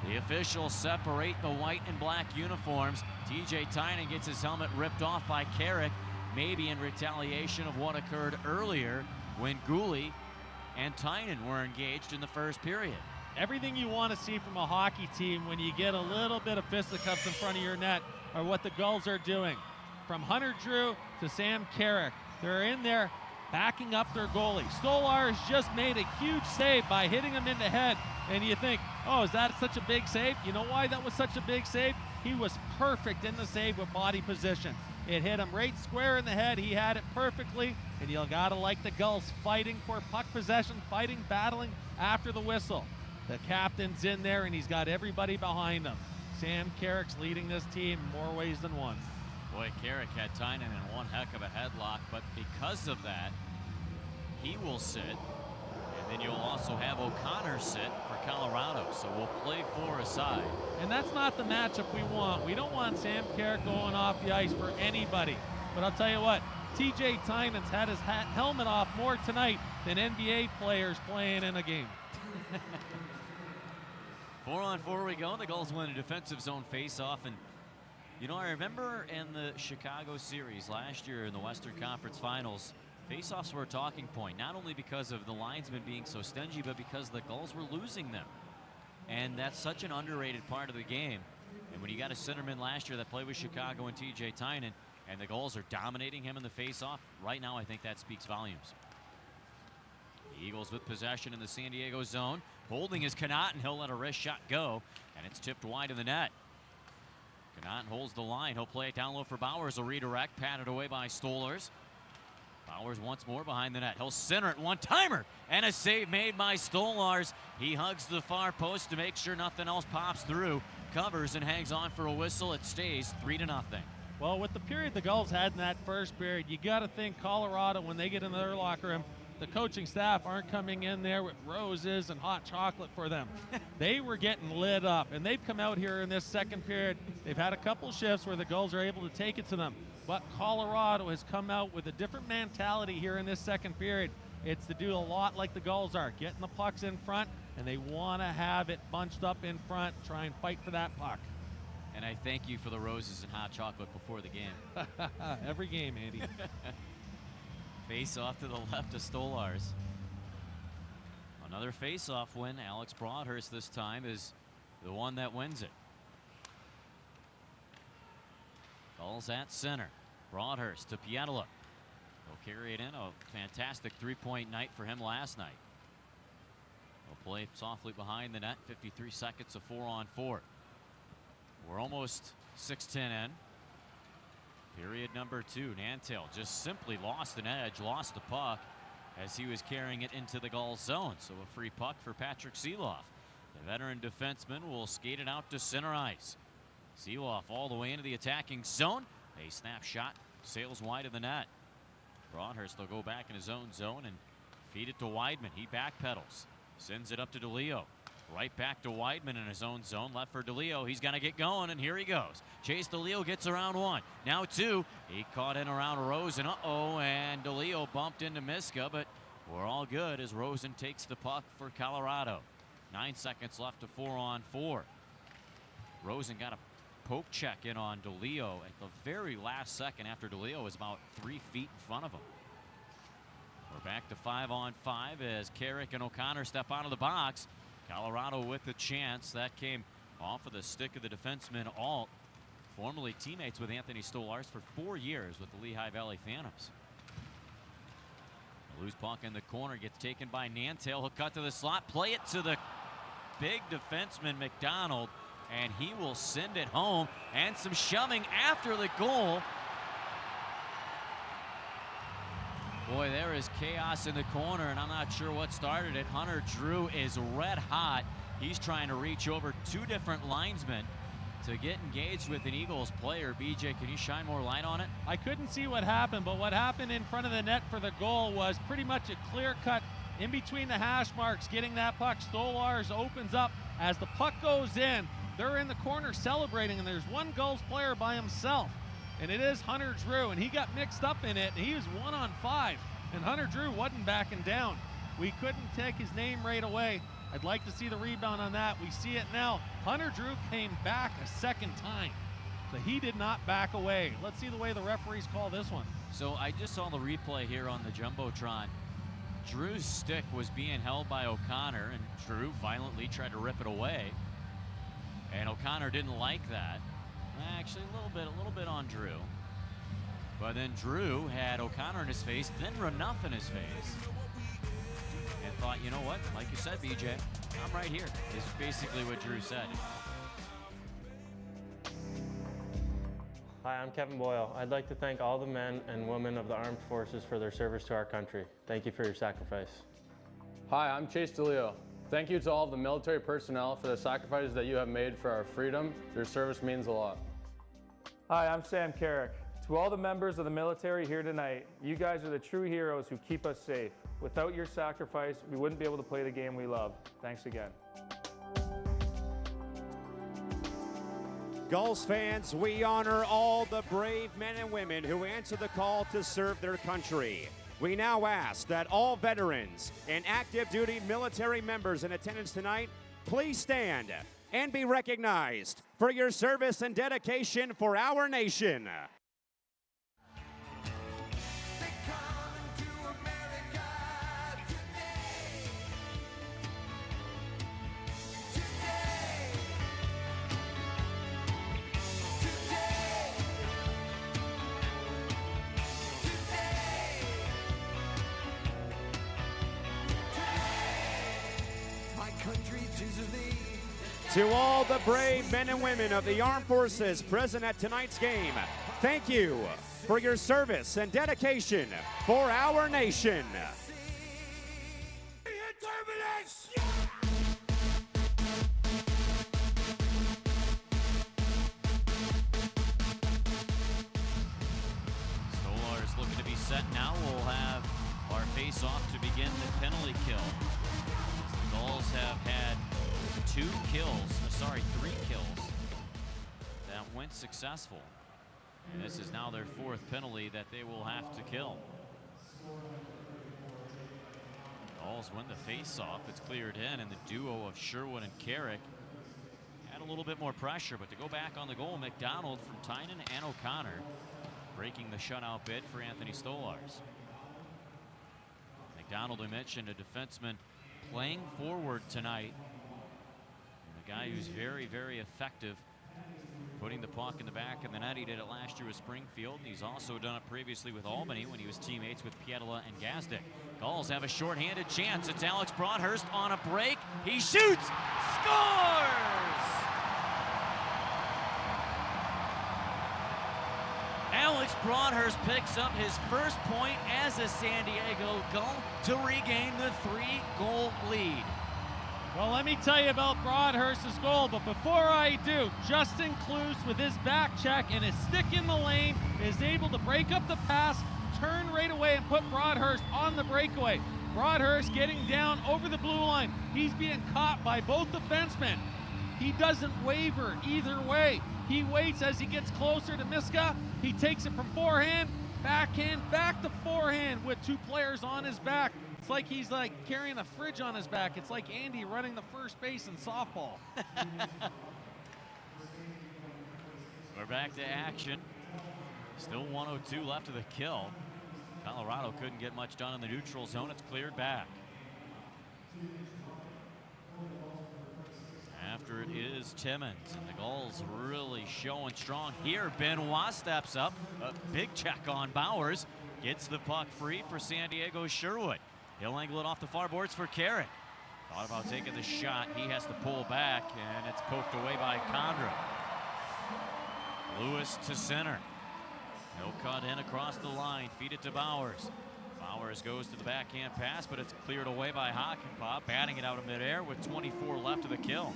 The officials separate the white and black uniforms. TJ Tynan gets his helmet ripped off by Carrick, maybe in retaliation of what occurred earlier when Gooley and Tynan were engaged in the first period. Everything you want to see from a hockey team when you get a little bit of fisticuffs in front of your net are what the Gulls are doing. From Hunter Drew to Sam Carrick, they're in there backing up their goalie. Stolarz just made a huge save by hitting him in the head, and you think, oh, is that such a big save? You know why that was such a big save? He was perfect in the save with body position. It hit him right square in the head. He had it perfectly, and you gotta like the Gulls fighting for puck possession, fighting, battling after the whistle. The captain's in there, and he's got everybody behind him. Sam Carrick's leading this team in more ways than one. Boy, Carrick had Tynan in one heck of a headlock, but because of that, he will sit. And then you'll also have O'Connor sit for Colorado, so we'll play 4 aside. And that's not the matchup we want. We don't want Sam Carrick going off the ice for anybody. But I'll tell you what, TJ Tynan's had his helmet off more tonight than NBA players playing in a game. 4-on-4 we go. The Gulls win a defensive zone faceoff, and you know, I remember in the Chicago series last year in the Western Conference Finals, faceoffs were a talking point, not only because of the linesmen being so stingy, but because the Gulls were losing them. And that's such an underrated part of the game. And when you got a centerman last year that played with Chicago and TJ Tynan, and the Gulls are dominating him in the faceoff, right now I think that speaks volumes. The Eagles with possession in the San Diego zone. Holding is Connaughton, and he'll let a wrist shot go, and it's tipped wide of the net. Connaughton holds the line. He'll play it down low for Bowers. A redirect, patted away by Stolarz. Powers once more behind the net. He'll center it, one-timer, and a save made by Stolarz. He hugs the far post to make sure nothing else pops through, covers and hangs on for a whistle. It stays 3-0. Well, with the period the Gulls had in that first period, you got to think Colorado, when they get in their locker room, the coaching staff aren't coming in there with roses and hot chocolate for them. They were getting lit up, and they've come out here in this second period. They've had a couple shifts where the Gulls are able to take it to them, but Colorado has come out with a different mentality here in this second period. It's to do a lot like the Gulls are, getting the pucks in front, and they want to have it bunched up in front, try and fight for that puck. And I thank you for the roses and hot chocolate before the game. Every game, Andy. Face off to the left of Stolarz. Another face-off win. Alex Broadhurst this time is the one that wins it. Gulls at center. Broadhurst to Pietila. He'll carry it in. A fantastic three-point night for him last night. He'll play softly behind the net. 53 seconds of 4-on-4. We're almost 6:10 in. Period number 2. Nantel just simply lost an edge, lost the puck as he was carrying it into the Gulls zone. So a free puck for Patrick Seeloff. The veteran defenseman will skate it out to center ice. Seeloff all the way into the attacking zone. A snap shot sails wide of the net. Broadhurst will go back in his own zone and feed it to Weidman. He backpedals, sends it up to DeLeo. Right back to Weidman in his own zone. Left for DeLeo. He's going to get going, and here he goes. Chase DeLeo gets around 1. Now 2. He caught in around Rosen. And DeLeo bumped into Miska, but we're all good as Rosen takes the puck for Colorado. 9 seconds left to 4-on-4. Rosen got a poke check in on DeLeo at the very last second after DeLeo was about 3 feet in front of him. We're back to 5-on-5 as Carrick and O'Connor step out of the box. Colorado with the chance. That came off of the stick of the defenseman Alt, formerly teammates with Anthony Stolarz for 4 years with the Lehigh Valley Phantoms. A loose puck in the corner gets taken by Nantel. He'll cut to the slot, play it to the big defenseman McDonald, and he will send it home. And some shoving after the goal. Boy, there is chaos in the corner, and I'm not sure what started it. Hunter Drew is red hot. He's trying to reach over 2 different linesmen to get engaged with an Eagles player. BJ, can you shine more light on it? I couldn't see what happened, but what happened in front of the net for the goal was pretty much a clear cut in between the hash marks, getting that puck. Stolarz opens up as the puck goes in. They're in the corner celebrating, and there's one Gulls player by himself. And it is Hunter Drew, and he got mixed up in it, and he was 1-on-5, and Hunter Drew wasn't backing down. We couldn't take his name right away. I'd like to see the rebound on that. We see it now. Hunter Drew came back a second time, so he did not back away. Let's see the way the referees call this one. So I just saw the replay here on the Jumbotron. Drew's stick was being held by O'Connor, and Drew violently tried to rip it away, and O'Connor didn't like that. Actually, a little bit on Drew. But then Drew had O'Connor in his face, then Renouf in his face. And thought, you know what? Like you said, BJ, I'm right here, is basically what Drew said. Hi, I'm Kevin Boyle. I'd like to thank all the men and women of the armed forces for their service to our country. Thank you for your sacrifice. Hi, I'm Chase DeLeo. Thank you to all of the military personnel for the sacrifices that you have made for our freedom. Your service means a lot. Hi, I'm Sam Carrick. To all the members of the military here tonight, you guys are the true heroes who keep us safe. Without your sacrifice, we wouldn't be able to play the game we love. Thanks again. Gulls fans, we honor all the brave men and women who answer the call to serve their country. We now ask that all veterans and active duty military members in attendance tonight please stand and be recognized for your service and dedication for our nation. To all the brave men and women of the armed forces present at tonight's game, thank you for your service and dedication for our nation. Stolar's looking to be set now. We'll have our face-off to begin the penalty kill. The Gulls have had 3 kills that went successful. And this is now their 4th penalty that they will have to kill. Gulls win the face-off. It's cleared in, and the duo of Sherwood and Carrick had a little bit more pressure, but to go back on the goal, McDonald from Tynan and O'Connor breaking the shutout bid for Anthony Stolars. McDonald, we mentioned, a defenseman playing forward tonight. And a guy who's very, very effective putting the puck in the back of the net. He did it last year with Springfield, and he's also done it previously with Albany when he was teammates with Pietila and Gazdic. Gulls have a shorthanded chance. It's Alex Broadhurst on a break. He shoots! Scores! Alex Broadhurst picks up his first point as a San Diego Gull to regain the 3-goal lead. Well, let me tell you about Broadhurst's goal, but before I do, Justin Cluse with his back check and his stick in the lane is able to break up the pass, turn right away, and put Broadhurst on the breakaway. Broadhurst getting down over the blue line. He's being caught by both defensemen. He doesn't waver either way. He waits as he gets closer to Miska. He takes it from forehand, backhand, back to forehand with 2 players on his back. It's like he's like carrying a fridge on his back. It's like Andy running the first base in softball. We're back to action. Still 1:02 left of the kill. Colorado couldn't get much done in the neutral zone. It's cleared back. After it is Timmins, and the Gulls really showing strong here. Benoit steps up. A big check on Bowers. Gets the puck free for San Diego Sherwood. He'll angle it off the far boards for Carrick. Thought about taking the shot. He has to pull back, and it's poked away by Condra. Lewis to center. No cut in across the line. Feed it to Bowers. Bowers goes to the backhand pass, but it's cleared away by Hockenpop, batting it out of midair with 24 left of the kill.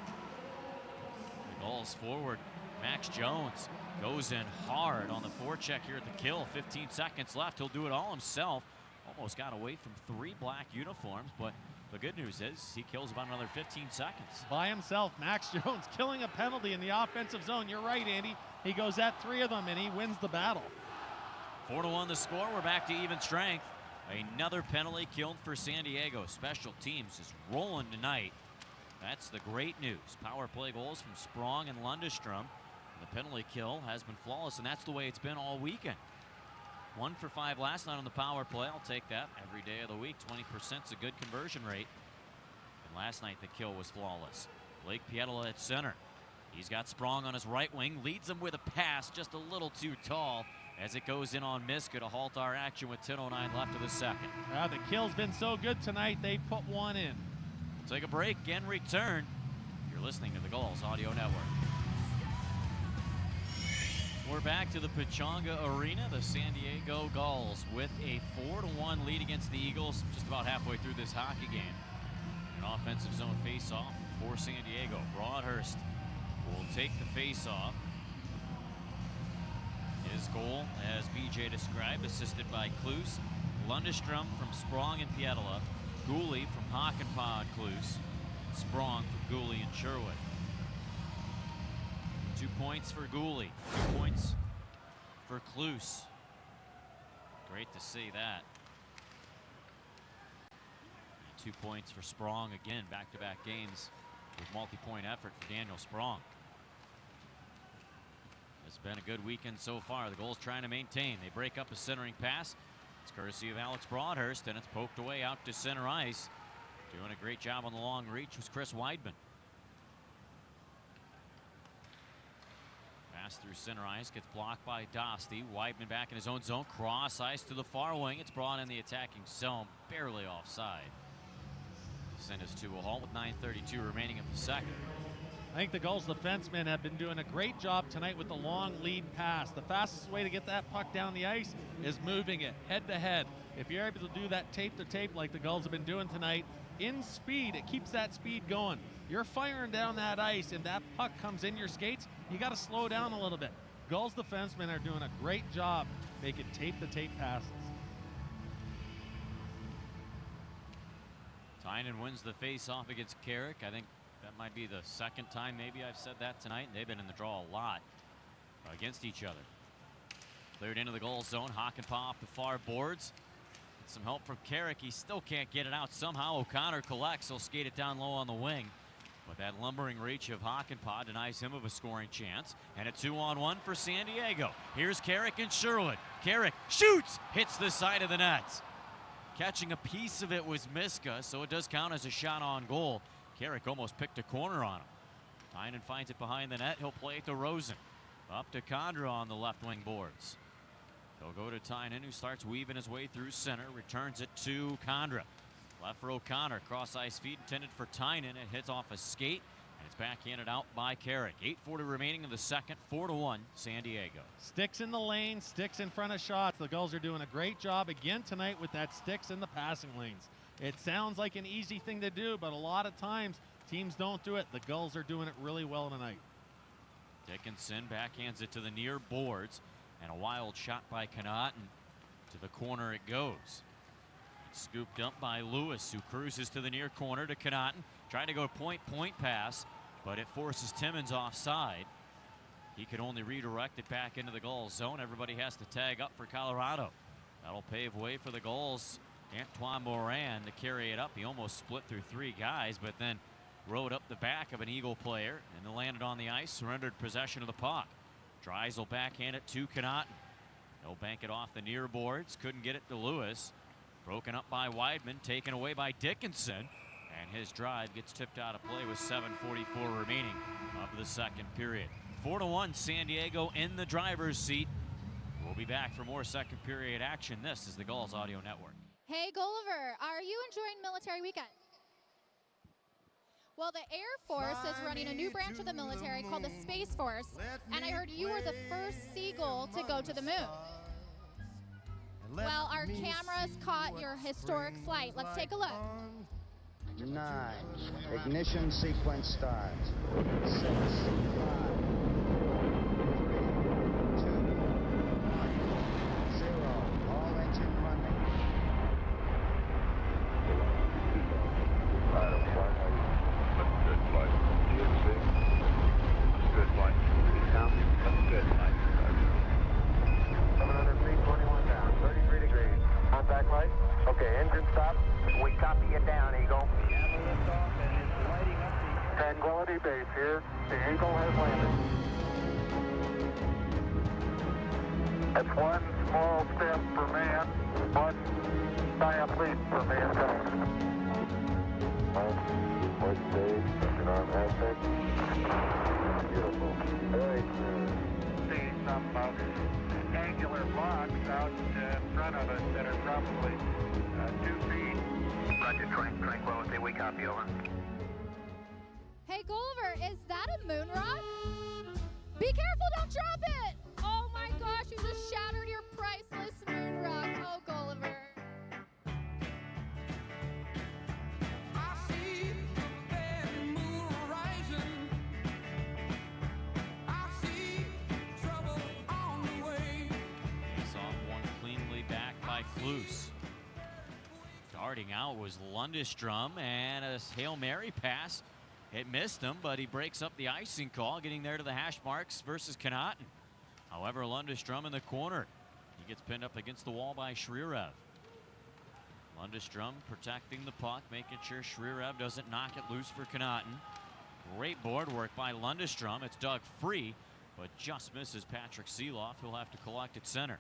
The Gulls forward. Max Jones goes in hard on the forecheck here at the kill. 15 seconds left. He'll do it all himself. Almost got away from 3 black uniforms, but the good news is he kills about another 15 seconds. By himself, Max Jones killing a penalty in the offensive zone. You're right, Andy. He goes at 3 of them, and he wins the battle. 4-1 the score. We're back to even strength. Another penalty killed for San Diego. Special teams is rolling tonight. That's the great news. Power play goals from Sprong and Lundestrom. The penalty kill has been flawless, and that's the way it's been all weekend. 1 for 5 last night on the power play. I'll take that every day of the week. 20% is a good conversion rate. And last night the kill was flawless. Blake Pietila at center. He's got Sprong on his right wing. Leads him with a pass just a little too tall as it goes in on Miska to halt our action with 10:09 left of the second. The kill's been so good tonight, they put one in. We'll take a break and return. You're listening to the Gulls Audio Network. We're back to the Pechanga Arena. The San Diego Gulls with a 4-1 lead against the Eagles just about halfway through this hockey game. An offensive zone face-off for San Diego. Broadhurst will take the face-off. His goal, as BJ described, assisted by Cluse. Lundestrom from Sprong and Pietila. Gooley from Hockenpah and Cluse. Sprong from Gooley and Sherwood. 2 points for Gooley. 2 points for Cluse. Great to see that. And 2 points for Sprong again. Back-to-back games with multi-point effort for Daniel Sprong. It's been a good weekend so far. The Gulls trying to maintain. They break up a centering pass. It's courtesy of Alex Broadhurst, and it's poked away out to center ice. Doing a great job on the long reach was Chris Weidman. Pass through center ice, gets blocked by Dosty. Weidman back in his own zone. Cross ice to the far wing. It's brought in the attacking zone, barely offside. Send us to a halt with 9:32 remaining of the second. I think the Gulls defensemen have been doing a great job tonight with the long lead pass. The fastest way to get that puck down the ice is moving it head to head. If you're able to do that tape to tape like the Gulls have been doing tonight, in speed, it keeps that speed going. You're firing down that ice, and that puck comes in your skates, you got to slow down a little bit. Gulls defensemen are doing a great job making tape to tape passes. Tynan wins the face-off against Carrick. I think that might be the second time maybe I've said that tonight. They've been in the draw a lot against each other. Cleared into the goal zone. Hakanpää off the far boards. Get some help from Carrick. He still can't get it out. Somehow O'Connor collects. He'll skate it down low on the wing. But that lumbering reach of Hakanpää denies him of a scoring chance. And a 2-on-1 for San Diego. Here's Carrick and Sherwood. Carrick shoots! Hits the side of the net. Catching a piece of it was Miska, so it does count as a shot on goal. Carrick almost picked a corner on him. Tynan finds it behind the net. He'll play it to Rosen. Up to Condra on the left wing boards. He'll go to Tynan, who starts weaving his way through center. Returns it to Condra. Left for O'Connor. Cross ice feed intended for Tynan. It hits off a skate. And it's backhanded out by Carrick. 8:40 remaining in the second. 4-1 San Diego. Sticks in the lane, sticks in front of shots. The Gulls are doing a great job again tonight with that sticks in the passing lanes. It sounds like an easy thing to do, but a lot of times teams don't do it. The Gulls are doing it really well tonight. Dickinson backhands it to the near boards. And a wild shot by Connaughton. To the corner it goes. It's scooped up by Lewis, who cruises to the near corner to Connaughton. Trying to go point pass, but it forces Timmins offside. He could only redirect it back into the Gulls zone. Everybody has to tag up for Colorado. That'll pave way for the Gulls. Antoine Morin to carry it up. He almost split through three guys, but then rode up the back of an Eagle player and then landed on the ice, surrendered possession of the puck. Drysdale backhand it to Connaughton. He'll bank it off the near boards. Couldn't get it to Lewis. Broken up by Weidman, taken away by Dickinson. And his drive gets tipped out of play with 7:44 remaining of the second period. 4-1 San Diego in the driver's seat. We'll be back for more second period action. This is the Gulls Audio Network. Hey Gulliver, are you enjoying Military Weekend? Well, the Air Force is running a new branch of the military called the Space Force, and I heard you were the first Seagull to go to the moon. Well, our cameras caught your historic flight. Let's take a look. 9. Ignition sequence starts. 6, 5, 4, 3, 2, 1, 0. All engine running. Good flight. GMC. Good flight. Good flight. 700 feet, 21 down. 33 degrees. Contact light. Okay, engine stop. We copy you down, Eagle. We have a liftoff and it's lighting up the Tranquility Base here. The Eagle has landed. That's one small step for man, one giant leap for mankind. White stage, second arm aspect. Beautiful. Very smooth. See some angular blocks out in front of us that are probably 2 feet. Roger, Tranquility, we copy, over. Hey Gulliver, is that a moon rock? Be careful, don't drop it! Oh my gosh, you just shattered your priceless moon rock. Oh, Gulliver. Loose. Darting out was Lundestrom, and a Hail Mary pass. It missed him, but he breaks up the icing call, getting there to the hash marks versus Connaughton. However, Lundestrom in the corner. He gets pinned up against the wall by Shrirev. Lundestrom protecting the puck, making sure Shrirev doesn't knock it loose for Connaughton. Great board work by Lundestrom. It's dug free, but just misses Patrick Seeloff. He'll have to collect at center.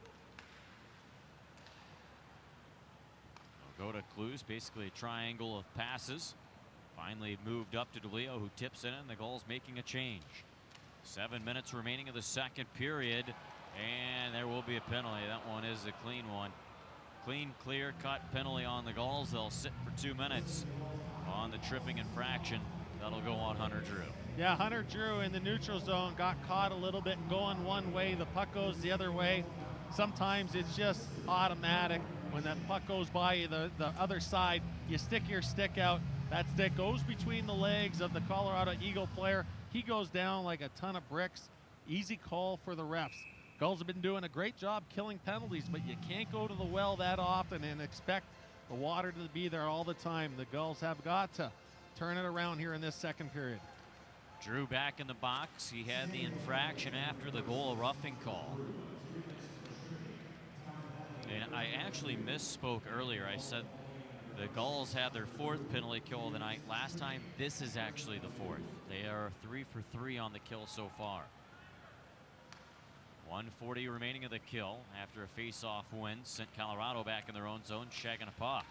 Go to Clues, basically a triangle of passes. Finally moved up to DeLeo, who tips it in. The Gulls making a change. 7 minutes remaining of the second period, and there will be a penalty. That one is a clean one. Clean, clear-cut penalty on the Gulls. They'll sit for 2 minutes on the tripping infraction. That'll go on Hunter Drew. Yeah, Hunter Drew in the neutral zone got caught a little bit going one way, the puck goes the other way. Sometimes it's just automatic. When that puck goes by you, the other side, you stick your stick out. That stick goes between the legs of the Colorado Eagle player. He goes down like a ton of bricks. Easy call for the refs. Gulls have been doing a great job killing penalties, but you can't go to the well that often and expect the water to be there all the time. The Gulls have got to turn it around here in this second period. Drew back in the box. He had the infraction after the goal, a roughing call. And I actually misspoke earlier. I said the Gulls had their 4th penalty kill of the night. Last time, this is actually the 4th. They are 3 for 3 on the kill so far. 1:40 remaining of the kill after a face-off win sent Colorado back in their own zone, shagging a puck.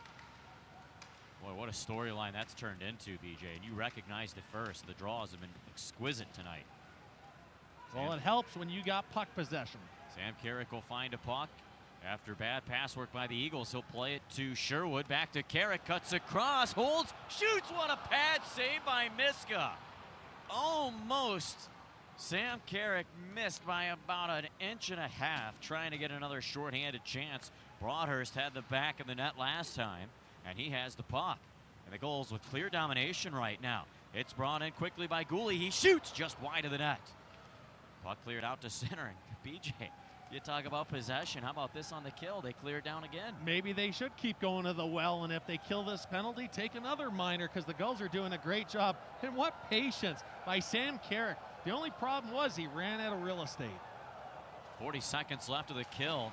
Boy, what a storyline that's turned into, BJ. And you recognized it first. The draws have been exquisite tonight. Well, it helps when you got puck possession. Sam Carrick will find a puck. After bad pass work by the Eagles, he'll play it to Sherwood. Back to Carrick, cuts across, holds, shoots. What a pad save by Miska. Almost. Sam Carrick missed by about an inch and a half, trying to get another shorthanded chance. Broadhurst had the back of the net last time, and he has the puck. And the Gulls with clear domination right now. It's brought in quickly by Gooley. He shoots just wide of the net. Puck cleared out to center. And BJ, you talk about possession. How about this on the kill? They clear down again. Maybe they should keep going to the well, and if they kill this penalty, take another minor, because the Gulls are doing a great job. And what patience by Sam Carrick. The only problem was he ran out of real estate. 40 seconds left of the kill.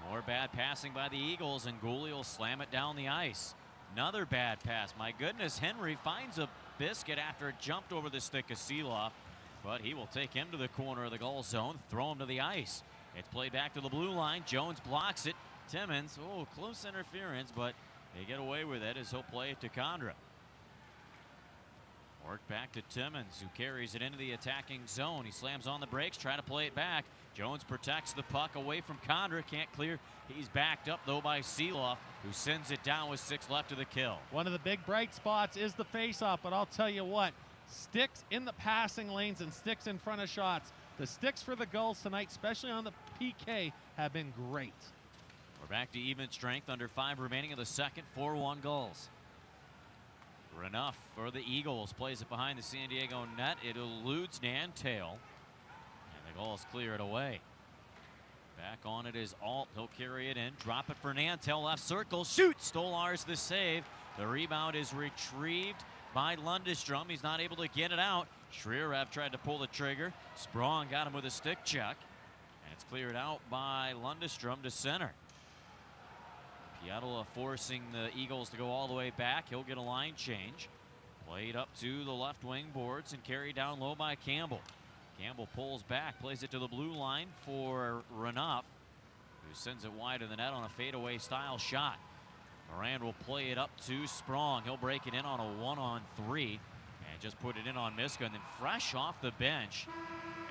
More bad passing by the Eagles, and Gooley will slam it down the ice. Another bad pass. My goodness, Henry finds a biscuit after it jumped over the stick of Seeloff, but he will take him to the corner of the goal zone, throw him to the ice. It's played back to the blue line. Jones blocks it. Timmins, oh, close interference, but they get away with it as he'll play it to Condra. Work back to Timmins, who carries it into the attacking zone. He slams on the brakes, try to play it back. Jones protects the puck away from Condra, can't clear. He's backed up though by Seeloff, who sends it down with 6 left of the kill. One of the big bright spots is the faceoff, but I'll tell you what, sticks in the passing lanes and sticks in front of shots. The sticks for the Gulls tonight, especially on the PK, have been great. We're back to even strength, under 5 remaining of the second, 4-1 Gulls. Renouf for the Eagles, plays it behind the San Diego net. It eludes Nantail, and the Gulls clear it away. Back on it is Alt. He'll carry it in, drop it for Nantail, left circle, shoots. Stolar's the save. The rebound is retrieved by Lundestrom. He's not able to get it out. Shrierev tried to pull the trigger. Sprong got him with a stick check, and it's cleared out by Lundestrom to center. Pietola forcing the Eagles to go all the way back. He'll get a line change. Played up to the left wing boards and carried down low by Campbell. Campbell pulls back, plays it to the blue line for Renouf, who sends it wide of the net on a fadeaway style shot. Moran will play it up to Sprong. He'll break it in on a 1-on-3 and just put it in on Miska. And then fresh off the bench,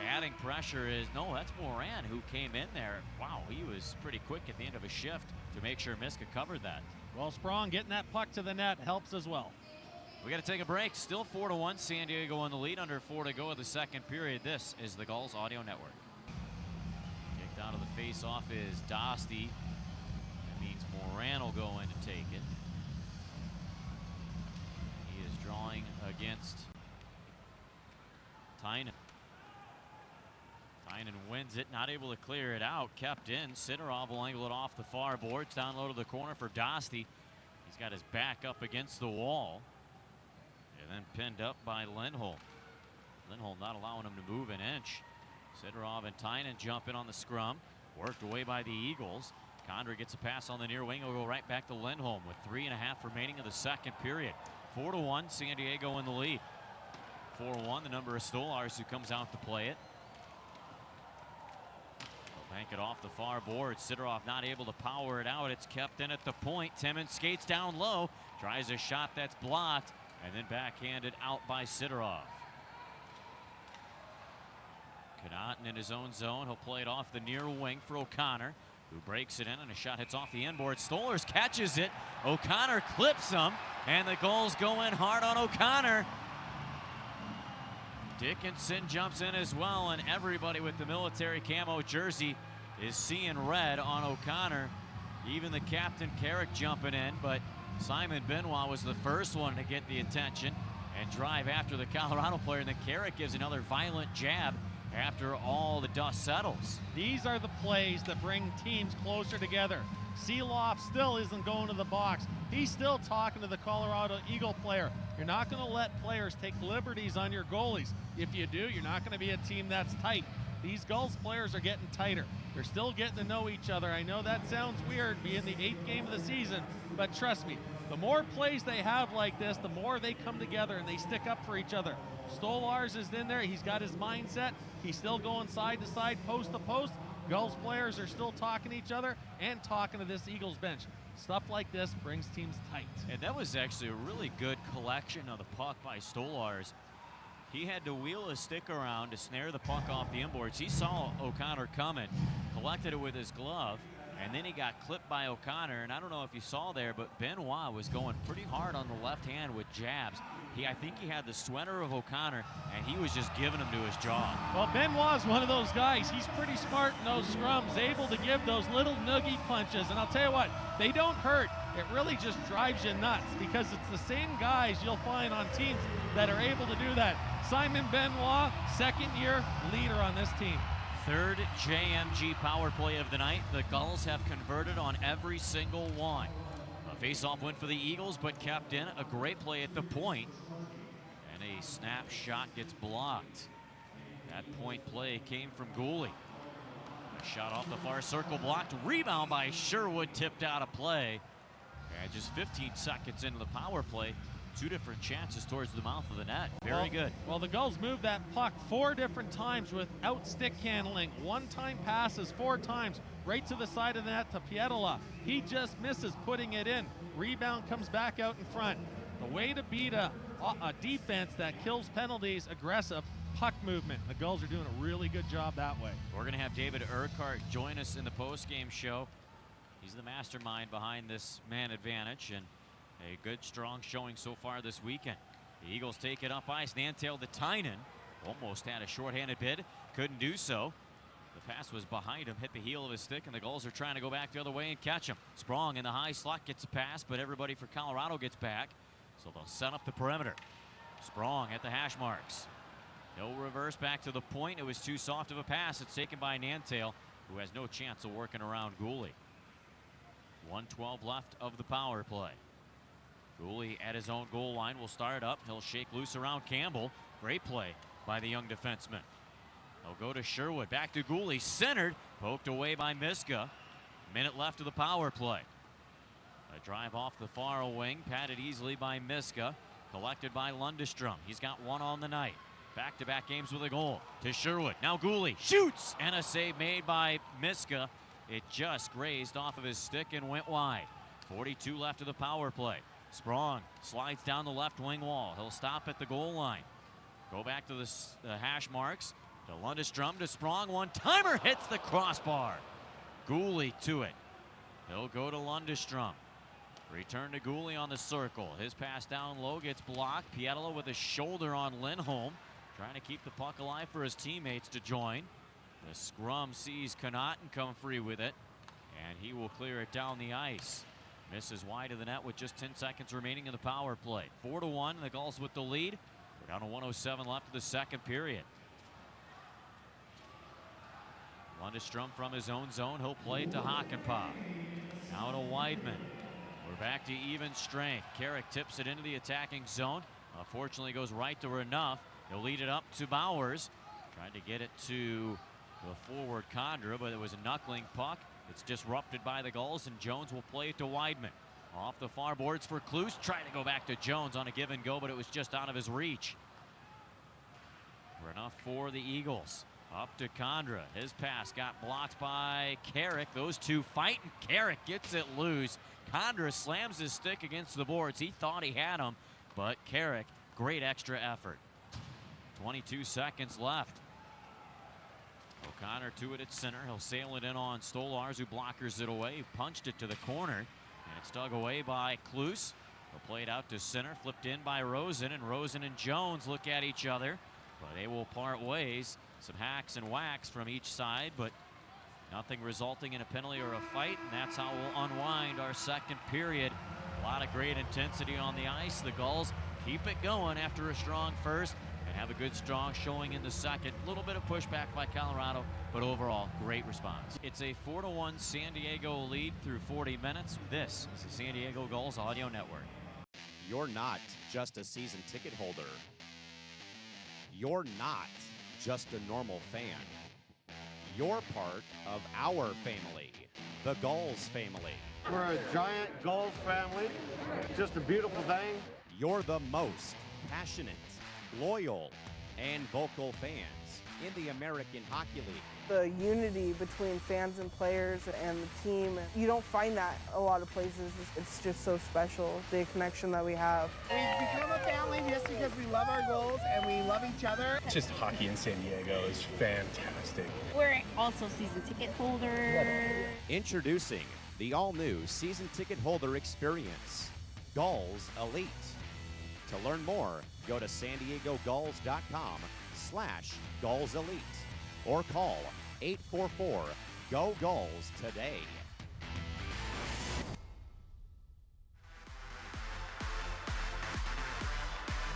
adding pressure is, no, that's Moran who came in there. Wow, he was pretty quick at the end of a shift to make sure Miska covered that. Well, Sprong getting that puck to the net helps as well. We got to take a break. Still 4-1. San Diego in the lead. Under 4 to go of the second period. This is the Gulls Audio Network. Kicked out of the face-off is Dostie. That means Moran will go in to take it. He is drawing against Tynan. Tynan wins it, not able to clear it out. Kept in. Sidorov will angle it off the far boards. Down low to the corner for Dostie. He's got his back up against the wall. And then pinned up by Lindholm. Lindholm not allowing him to move an inch. Sidorov and Tynan jump in on the scrum. Worked away by the Eagles. Condra gets a pass on the near wing. He'll go right back to Lindholm with 3.5 remaining of the second period. 4-1, San Diego in the lead. 4-1, the number of Stolars who comes out to play it. They'll bank it off the far board. Sidorov not able to power it out. It's kept in at the point. Timmins skates down low. Tries a shot that's blocked. And then backhanded out by Sidorov. Connaughton in his own zone. He'll play it off the near wing for O'Connor, who breaks it in, and a shot hits off the inboard. Stolars catches it. O'Connor clips him, and the Gulls go in hard on O'Connor. Dickinson jumps in as well, and everybody with the military camo jersey is seeing red on O'Connor. Even the captain, Carrick, jumping in, but Simon Benoit was the first one to get the attention and drive after the Colorado player, and then Carrick gives another violent jab after all the dust settles. These are the plays that bring teams closer together. Seeloff still isn't going to the box. He's still talking to the Colorado Eagle player. You're not going to let players take liberties on your goalies. If you do, you're not going to be a team that's tight. These Gulls players are getting tighter. They're still getting to know each other. I know that sounds weird being the 8th game of the season, but trust me, the more plays they have like this, the more they come together and they stick up for each other. Stolars is in there. He's got his mindset. He's still going side to side, post to post. Gulls players are still talking to each other and talking to this Eagles bench. Stuff like this brings teams tight. And that was actually a really good collection of the puck by Stolars. He had to wheel his stick around to snare the puck off the inboards. He saw O'Connor coming, collected it with his glove, and then he got clipped by O'Connor. And I don't know if you saw there, but Benoit was going pretty hard on the left hand with jabs. I think he had the sweater of O'Connor, and he was just giving him to his jaw. Well, Benoit's one of those guys. He's pretty smart in those scrums, able to give those little noogie punches. And I'll tell you what, they don't hurt. It really just drives you nuts because it's the same guys you'll find on teams that are able to do that. Simon Benoit, second-year leader on this team. Third JMG power play of the night. The Gulls have converted on every single one. A face-off win for the Eagles, but kept in. A great play at the point. And a snap shot gets blocked. That point play came from Gooley. A shot off the far circle blocked. Rebound by Sherwood, tipped out of play. And just 15 seconds into the power play, 2 different chances towards the mouth of the net. Very good. Well, the Gulls moved that puck 4 different times without stick handling. 1-time passes 4 times right to the side of the net to Pietola. He just misses putting it in. Rebound comes back out in front. The way to beat a defense that kills penalties, aggressive puck movement. The Gulls are doing a really good job that way. We're going to have David Urquhart join us in the post-game show. He's the mastermind behind this man advantage, and a good, strong showing so far this weekend. The Eagles take it up ice. Nantail to Tynan. Almost had a shorthanded bid. Couldn't do so. The pass was behind him, hit the heel of his stick, and the Gulls are trying to go back the other way and catch him. Sprong in the high slot gets a pass, but everybody for Colorado gets back. So they'll set up the perimeter. Sprong at the hash marks. No reverse back to the point. It was too soft of a pass. It's taken by Nantail, who has no chance of working around Gooley. 1:12 left of the power play. Gooley at his own goal line will start up. He'll shake loose around Campbell. Great play by the young defenseman. He'll go to Sherwood. Back to Gooley. Centered. Poked away by Miska. Minute left of the power play. A drive off the far wing. Patted easily by Miska. Collected by Lundestrom. He's got 1 on the night. Back-to-back games with a goal. To Sherwood. Now Gooley shoots. And a save made by Miska. It just grazed off of his stick and went wide. 42 left of the power play. Sprong slides down the left wing wall. He'll stop at the goal line. Go back to the hash marks. To Lundestrom, to Sprong. One-timer hits the crossbar. Gooley to it. He'll go to Lundestrom. Return to Gooley on the circle. His pass down low gets blocked. Pietola with a shoulder on Lindholm. Trying to keep the puck alive for his teammates to join. The scrum sees Connaughton come free with it. And he will clear it down the ice. Misses wide of the net with just 10 seconds remaining in the power play. 4-1, the Gulls with the lead. We're down to 1:07 left of the second period. Lundestrom from his own zone. He'll play it to Hakanpää. Now to Weidman. We're back to even strength. Carrick tips it into the attacking zone. Unfortunately goes right to Renouf. He'll lead it up to Bowers. Trying to get it to the forward Condra, but it was a knuckling puck. It's disrupted by the Gulls, and Jones will play it to Weidman. Off the far boards for Klus. Trying to go back to Jones on a give and go, but it was just out of his reach. Renouf for the Eagles. Up to Condra. His pass got blocked by Carrick. Those two fighting. Carrick gets it loose. Condra slams his stick against the boards. He thought he had him, but Carrick, great extra effort. 22 seconds left. O'Connor to it at center. He'll sail it in on Stolars, who blockers it away. He punched it to the corner, and it's dug away by Klus. He'll play it out to center, flipped in by Rosen, and Rosen and Jones look at each other. But they will part ways. Some hacks and whacks from each side, but nothing resulting in a penalty or a fight, and that's how we'll unwind our second period. A lot of great intensity on the ice. The Gulls keep it going after a strong first and have a good, strong showing in the second. A little bit of pushback by Colorado, but overall, great response. It's a 4-1 San Diego lead through 40 minutes. This is the San Diego Gulls Audio Network. You're not just a season ticket holder. You're not just a normal fan. You're part of our family, the Gulls family. We're a giant Gulls family. Just a beautiful thing. You're the most passionate, loyal, and vocal fans in the American Hockey League. The unity between fans and players and the team, you don't find that a lot of places. It's just so special, the connection that we have. We've become a family just because we love our Gulls and we love each other. Just hockey in San Diego is fantastic. We're also season ticket holders. Introducing the all-new season ticket holder experience, Gulls Elite. To learn more, go to sandiegogulls.com/Gulls Elite or call 844-GO-GULLS today.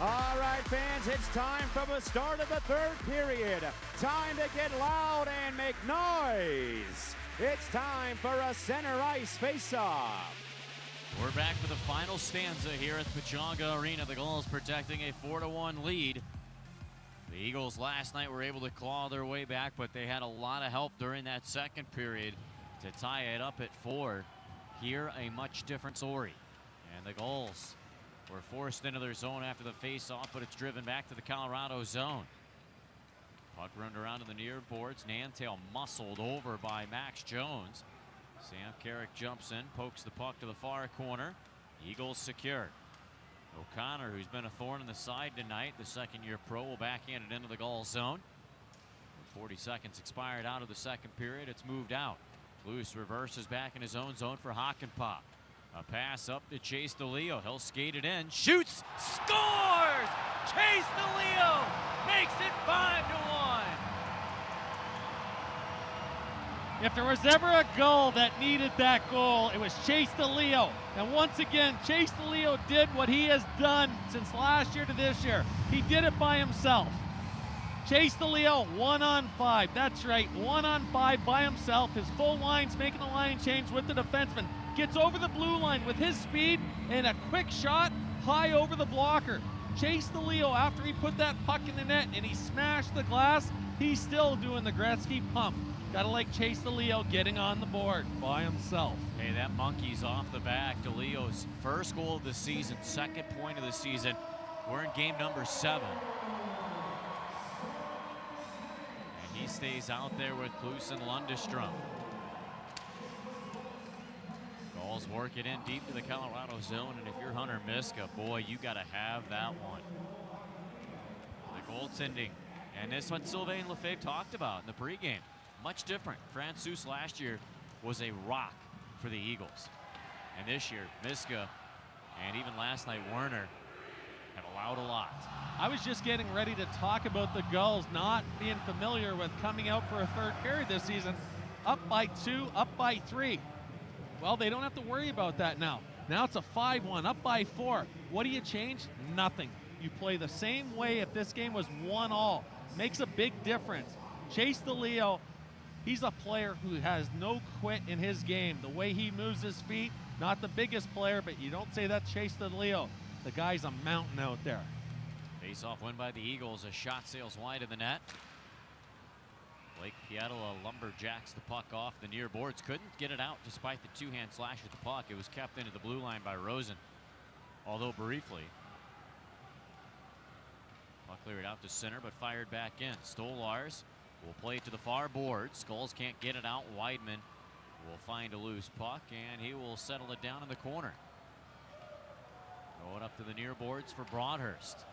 All right, fans, it's time for the start of the third period. Time to get loud and make noise. It's time for a center ice face-off. We're back for the final stanza here at the Pechanga Arena. The Gulls protecting a 4-1 lead. The Eagles last night were able to claw their way back, but they had a lot of help during that second period to tie it up at 4. Here, a much different story. And the Gulls were forced into their zone after the face-off, but it's driven back to the Colorado zone. Puck run around to the near boards. Nantail muscled over by Max Jones. Sam Carrick jumps in, pokes the puck to the far corner. Eagles secure. O'Connor, who's been a thorn in the side tonight, the second-year pro, will backhand it into the Gulls zone. 40 seconds expired out of the second period. It's moved out. Luce reverses back in his own zone for Hakanpää. A pass up to Chase DeLeo. He'll skate it in, shoots, scores! Chase DeLeo makes it 5-1. If there was ever a Gull that needed that goal, it was Chase DeLeo. And once again, Chase DeLeo did what he has done since last year to this year. He did it by himself. Chase DeLeo, 1-on-5. That's right, 1-on-5 by himself. His full line's making a line change with the defenseman. Gets over the blue line with his speed and a quick shot high over the blocker. Chase DeLeo, after he put that puck in the net and he smashed the glass, he's still doing the Gretzky pump. Gotta like Chase DeLeo getting on the board by himself. Hey, that monkey's off the back. DeLeo's first goal of the season, second point of the season. We're in game number 7. And he stays out there with Klus and Lundestrom. Gulls work it in deep to the Colorado zone, and if you're Hunter Miska, boy, you gotta have that one. The goaltending, and this one Sylvain Lefebvre talked about in the pregame. Much different. Francouz last year was a rock for the Eagles. And this year, Miska and even last night, Werner have allowed a lot. I was just getting ready to talk about the Gulls not being familiar with coming out for a third period this season. Up by 2, up by 3. Well, they don't have to worry about that now. Now it's a 5-1, up by 4. What do you change? Nothing. You play the same way if this game was 1-1. Makes a big difference. Chase DeLeo, he's a player who has no quit in his game. The way he moves his feet, not the biggest player, but you don't say that Chase DeLeo. The guy's a mountain out there. Face-off win by the Eagles. A shot sails wide of the net. Blake Pietila lumberjacks the puck off the near boards. Couldn't get it out despite the two-hand slash at the puck. It was kept into the blue line by Rosen, although briefly. Puck cleared out to center, but fired back in. Stolars will play it to the far boards. Skulls can't get it out. Weidman will find a loose puck, and he will settle it down in the corner. Going up to the near boards for Broadhurst.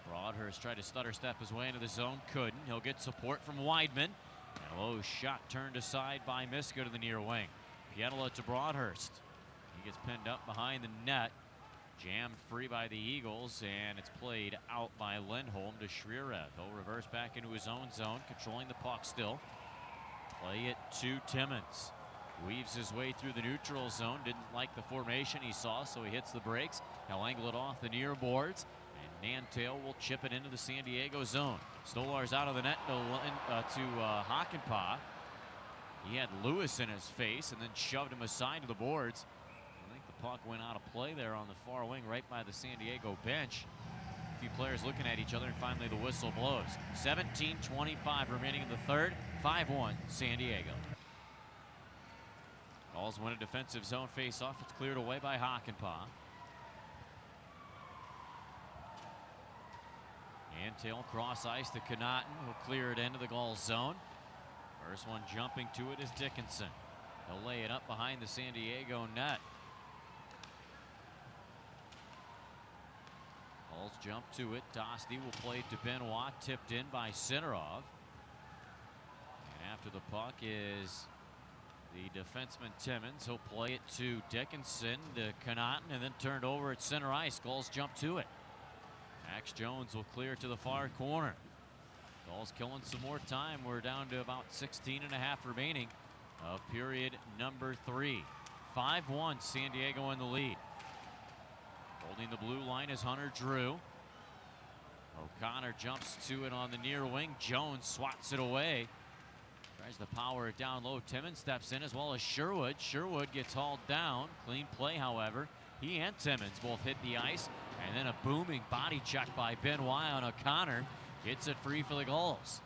Broadhurst tried to stutter step his way into the zone. Couldn't. He'll get support from Weidman. And a low shot turned aside by Miska to the near wing. Pietila to Broadhurst. He gets pinned up behind the net. Jammed free by the Eagles, and it's played out by Lindholm to Shrirev. He'll reverse back into his own zone, controlling the puck still. Play it to Timmins. Weaves his way through the neutral zone. Didn't like the formation he saw, so he hits the brakes. He'll angle it off the near boards, and Nantail will chip it into the San Diego zone. Stolar's out of the net to Hakanpää. He had Lewis in his face and then shoved him aside to the boards. I think the puck went out of play there on the far wing right by the San Diego bench. A few players looking at each other, and finally the whistle blows. 17:25 remaining in the third. 5-1 San Diego. Gulls win a defensive zone face-off. It's cleared away by Hakanpää. Nantail cross ice to Connaughton, who'll clear it into the Gulls zone. First one jumping to it is Dickinson. He'll lay it up behind the San Diego net. Gulls jump to it. Dostie will play to Benoit, tipped in by Sinarov. And after the puck is the defenseman Timmins. He'll play it to Dickinson, to Connaughton, and then turned over at center ice. Gulls jump to it. Max Jones will clear to the far corner. Gulls killing some more time. We're down to about 16 and a half remaining of period number 3. 5-1 San Diego in the lead. Holding the blue line is Hunter Drew. O'Connor jumps to it on the near wing. Jones swats it away. Tries to power it down low. Timmins steps in as well as Sherwood. Sherwood gets hauled down. Clean play, however. He and Timmins both hit the ice. And then a booming body check by Benoit on O'Connor. Gets it free for the Gulls.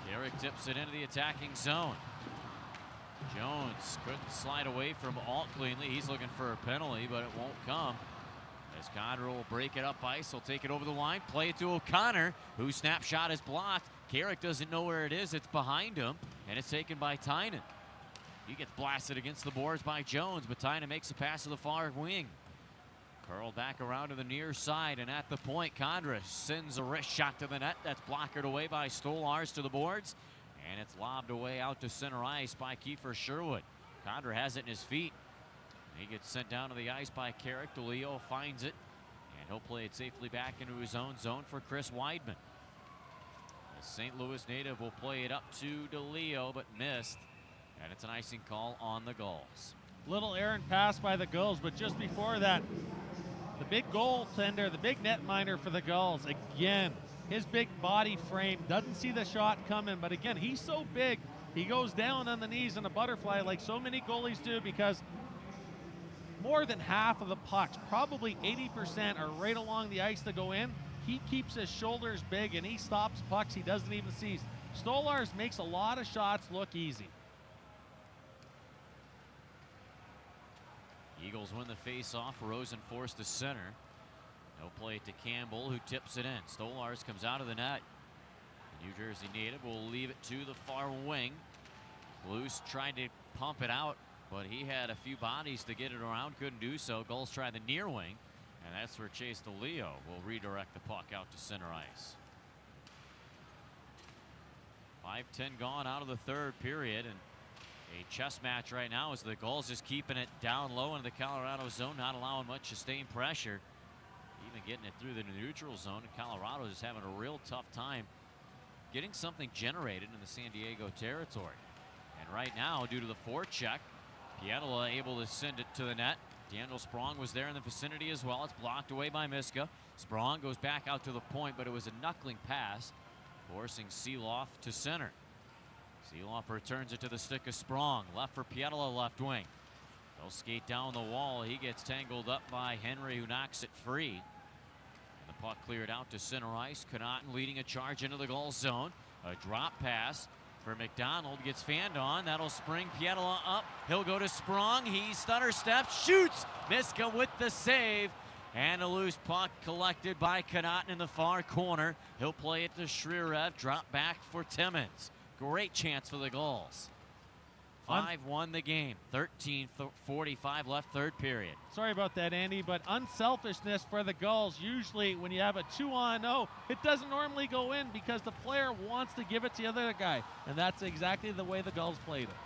Carrick tips it into the attacking zone. Jones couldn't slide away from Alt cleanly. He's looking for a penalty, but it won't come. As Condor will break it up ice, he'll take it over the line, play it to O'Connor, whose snapshot is blocked. Carrick doesn't know where it is. It's behind him, and it's taken by Tynan. He gets blasted against the boards by Jones, but Tynan makes a pass to the far wing. Curled back around to the near side, and at the point, Condra sends a wrist shot to the net. That's blocked away by Stolars to the boards, and it's lobbed away out to center ice by Kiefer Sherwood. Condra has it in his feet. He gets sent down to the ice by Carrick. DeLeo finds it, and he'll play it safely back into his own zone for Chris Weidman. The St. Louis native will play it up to DeLeo, but missed, and it's an icing call on the Gulls. Little errant pass by the Gulls, but just before that, the big goaltender, the big netminder for the Gulls, again, his big body frame doesn't see the shot coming, but again, he's so big, he goes down on the knees in a butterfly like so many goalies do, because more than half of the pucks, probably 80%, are right along the ice to go in. He keeps his shoulders big and he stops pucks he doesn't even see. Stolars makes a lot of shots look easy. Eagles win the face-off. Rosen forced to center. They'll play it to Campbell, who tips it in. Stolars comes out of the net. The New Jersey native will leave it to the far wing. Luce tried to pump it out, but he had a few bodies to get it around, couldn't do so. Gulls try the near wing, and that's where Chase DeLeo will redirect the puck out to center ice. 5:10 gone out of the third period, and a chess match right now as the Gulls just keeping it down low into the Colorado zone, not allowing much sustained pressure, even getting it through the neutral zone. And Colorado is having a real tough time getting something generated in the San Diego territory. And right now, due to the forecheck, Pietila able to send it to the net. Daniel Sprong was there in the vicinity as well. It's blocked away by Miska. Sprong goes back out to the point, but it was a knuckling pass, forcing Seeloff to center. Seeloff returns it to the stick of Sprong. Left for Pietila, left wing. They'll skate down the wall. He gets tangled up by Henry, who knocks it free. And the puck cleared out to center ice. Connaughton leading a charge into the goal zone. A drop pass for McDonald. Gets fanned on. That'll spring Pietila up. He'll go to Sprong. He stutter steps, shoots. Miska with the save. And a loose puck collected by Connaughton in the far corner. He'll play it to Shrirev. Drop back for Timmins. Great chance for the Gulls. 5-1 the game. 13:45 left third period. Sorry about that, Andy, but unselfishness for the Gulls. Usually when you have a 2-on-0, it doesn't normally go in because the player wants to give it to the other guy. And that's exactly the way the Gulls played it.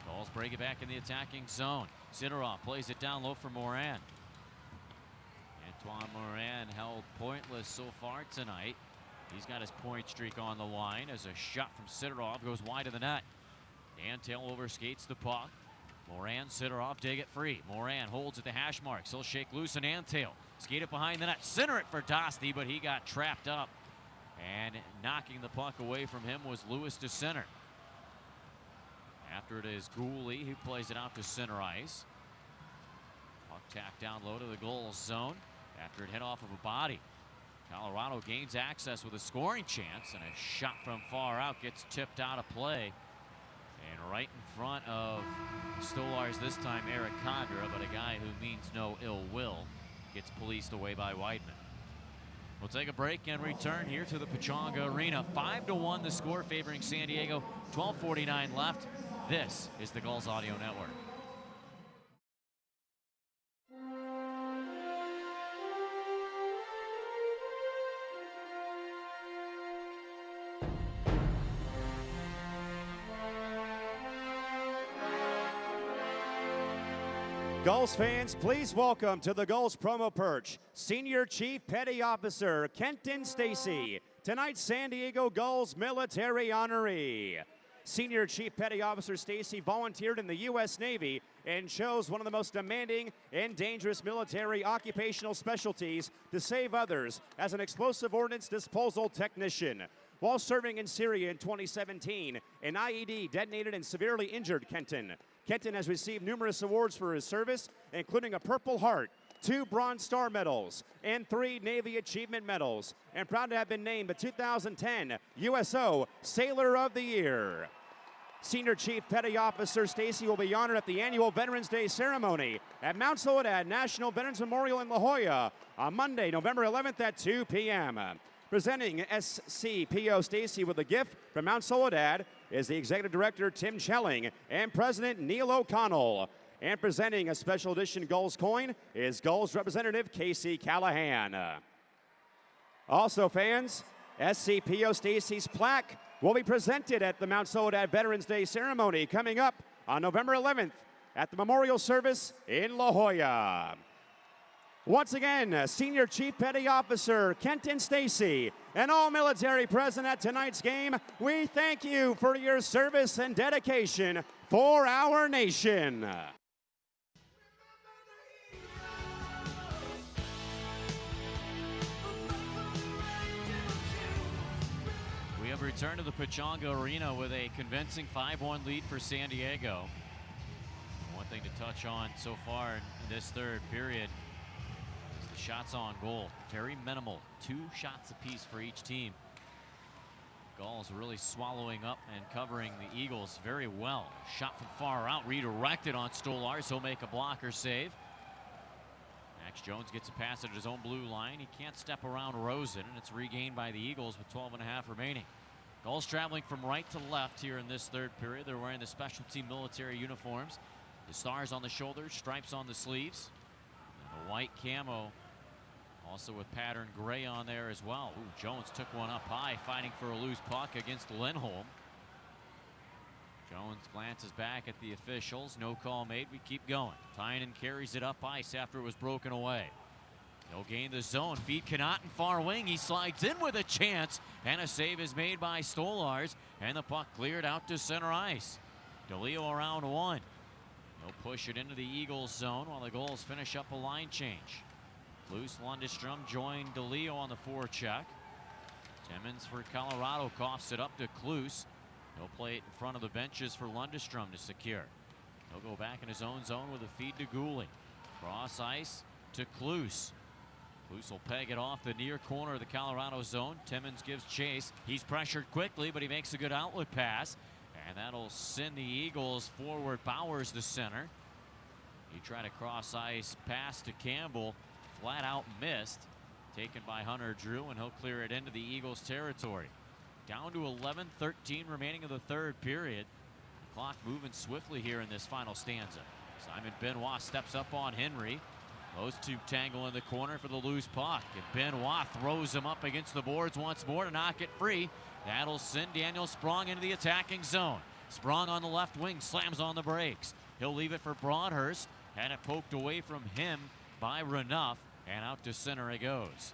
Gulls break it back in the attacking zone. Sidorov plays it down low for Moran. Antoine Morin held pointless so far tonight. He's got his point streak on the line as a shot from Sidorov goes wide of the net. Dantail overskates the puck. Morin, Sidorov dig it free. Morin holds at the hash marks. He'll shake loose and Dantail skate it behind the net. Center it for Dostie, but he got trapped up. And knocking the puck away from him was Lewis to center. After it is Gooley who plays it out to center ice. Puck tapped down low to the goal zone after it hit off of a body. Colorado gains access with a scoring chance, and a shot from far out gets tipped out of play. And right in front of Stolarz this time, Eric Condra, but a guy who means no ill will gets policed away by Weidman. We'll take a break and return here to the Pechanga Arena. 5-1 the score favoring San Diego. 12:49 left. This is the Gulls Audio Network. Gulls fans, please welcome to the Gulls promo perch, Senior Chief Petty Officer Kenton Stacy, tonight's San Diego Gulls military honoree. Senior Chief Petty Officer Stacy volunteered in the U.S. Navy and chose one of the most demanding and dangerous military occupational specialties to save others as an explosive ordnance disposal technician. While serving in Syria in 2017, an IED detonated and severely injured Kenton. Kenton has received numerous awards for his service, including a Purple Heart, 2 Bronze Star medals, and 3 Navy Achievement medals, and proud to have been named the 2010 USO Sailor of the Year. Senior Chief Petty Officer Stacy will be honored at the annual Veterans Day ceremony at Mount Soledad National Veterans Memorial in La Jolla on Monday, November 11th at 2 p.m. Presenting SCPO Stacy with a gift from Mount Soledad is the Executive Director Tim Chelling and President Neil O'Connell. And presenting a special edition Gulls coin is Gulls Representative Casey Callahan. Also fans, SCPO Stacy's plaque will be presented at the Mount Soledad Veterans Day ceremony coming up on November 11th at the memorial service in La Jolla. Once again, Senior Chief Petty Officer Kenton Stacy and all military present at tonight's game, we thank you for your service and dedication for our nation. We have returned to the Pechanga Arena with a convincing 5-1 lead for San Diego. One thing to touch on so far in this third period, shots on goal, very minimal. 2 shots apiece for each team. Gulls really swallowing up and covering the Eagles very well. Shot from far out, redirected on Stolarz. He'll make a blocker save. Max Jones gets a pass at his own blue line. He can't step around Rosen, and it's regained by the Eagles with 12.5 remaining. Gulls traveling from right to left here in this third period. They're wearing the specialty military uniforms. The stars on the shoulders, stripes on the sleeves, and the white camo. Also with pattern gray on there as well. Ooh, Jones took one up high, fighting for a loose puck against Lindholm. Jones glances back at the officials. No call made. We keep going. Tynan carries it up ice after it was broken away. He'll gain the zone. Feed Connaughton far wing. He slides in with a chance, and a save is made by Stolarz, and the puck cleared out to center ice. DeLeo around 1. He'll push it into the Eagles zone while the Gulls finish up a line change. Loose Lundestrom joined DeLeo on the forecheck. Timmins for Colorado coughs it up to Kloos. He'll play it in front of the benches for Lundestrom to secure. He'll go back in his own zone with a feed to Goulet. Cross ice to Kloos. Kloos will peg it off the near corner of the Colorado zone. Timmins gives chase. He's pressured quickly, but he makes a good outlet pass. And that'll send the Eagles forward. Bowers the center. He tried a cross ice pass to Campbell. Flat out missed, taken by Hunter Drew, and he'll clear it into the Eagles territory. Down to 11:13 remaining of the third period. The clock moving swiftly here in this final stanza. Simon Benoit steps up on Henry. Those two tangle in the corner for the loose puck, and Benoit throws him up against the boards once more to knock it free. That'll send Daniel Sprong into the attacking zone. Sprong on the left wing slams on the brakes. He'll leave it for Broadhurst. Had it poked away from him by Renouf. And out to center it goes.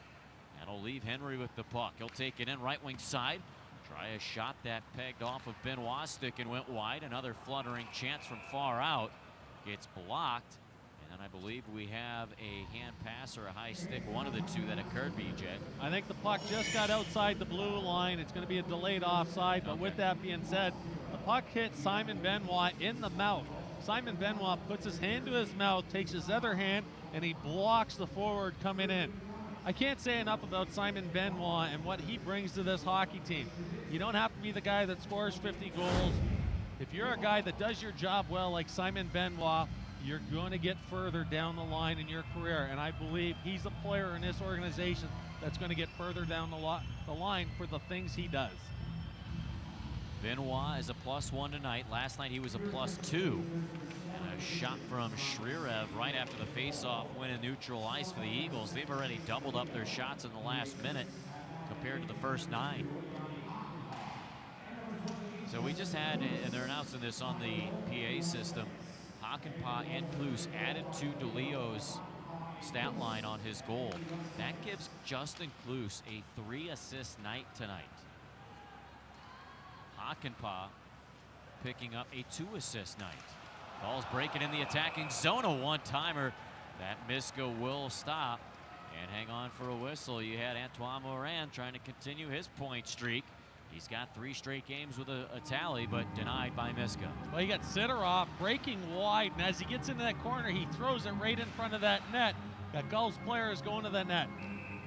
That'll leave Henry with the puck. He'll take it in right wing side. Try a shot that pegged off of Benoit's stick and went wide. Another fluttering chance from far out. Gets blocked. And then I believe we have a hand pass or a high stick, one of the two that occurred, BJ. I think the puck just got outside the blue line. It's going to be a delayed offside, but with that being said, the puck hit Simon Benoit in the mouth. Simon Benoit puts his hand to his mouth, takes his other hand, and he blocks the forward coming in. I can't say enough about Simon Benoit and what he brings to this hockey team. You don't have to be the guy that scores 50 goals. If you're a guy that does your job well like Simon Benoit, you're going to get further down the line in your career. And I believe he's a player in this organization that's going to get further down the line for the things he does. Benoit is a +1 tonight. Last night he was a +2. And a shot from Shrirev right after the faceoff went in neutral ice for the Eagles. They've already doubled up their shots in the last minute compared to the first 9. So we just had, and they're announcing this on the PA system, Hakanpää and Kloos added to DeLeo's stat line on his goal. That gives Justin Kloos a 3-assist night tonight. Hakanpää picking up a 2-assist night. Ball's breaking in the attacking zone, a one-timer. That Miska will stop and hang on for a whistle. You had Antoine Morin trying to continue his point streak. He's got 3 straight games with a tally, but denied by Miska. Well, you got Sidorov breaking wide, and as he gets into that corner, he throws it right in front of that net. Got Gulls players going to the net.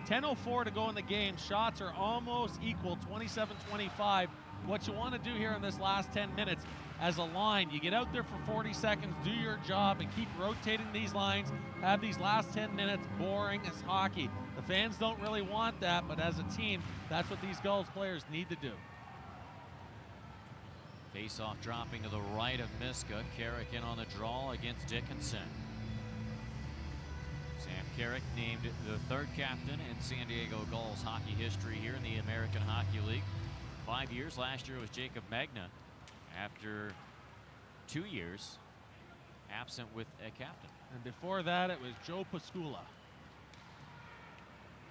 10:04 to go in the game. Shots are almost equal, 27-25. What you want to do here in this last 10 minutes as a line, you get out there for 40 seconds, do your job, and keep rotating these lines. Have these last 10 minutes boring as hockey. The fans don't really want that, but as a team, that's what these Gulls players need to do. Face-off dropping to the right of Miska. Carrick in on the draw against Dickinson. Sam Carrick named the 3rd captain in San Diego Gulls hockey history here in the American Hockey League. 5 years. Last year was Jacob Magna after 2 years absent with a captain. And before that, it was Joe Pascula.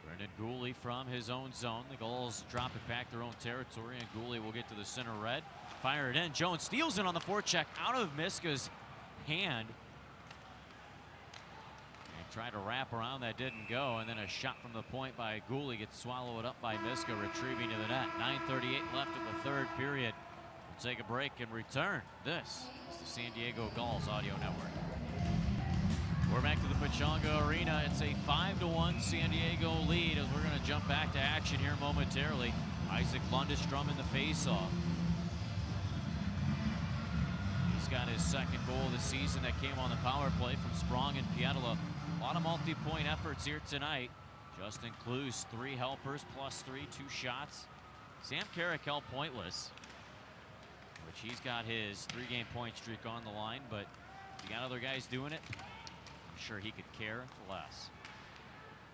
Brendan Gooley from his own zone. The Gulls drop it back their own territory, and Gooley will get to the center red. Fire it in. Jones steals it on the forecheck out of Miska's hand. And tried to wrap around, that didn't go. And then a shot from the point by Gooley gets swallowed up by Miska, retrieving to the net. 9:38 left in the 3rd period. We'll take a break and return. This is the San Diego Gulls Audio Network. We're back to the Pechanga Arena. It's a 5-1 San Diego lead as we're going to jump back to action here momentarily. Isaac Lundestrom in the faceoff. He's got his 2nd goal of the season that came on the power play from Sprong and Pietila. A lot of multi-point efforts here tonight. Justin Kloos, 3 helpers, +3, 2 shots. Sam Carrick held pointless, which he's got his 3-game point streak on the line, but if you got other guys doing it, I'm sure he could care less.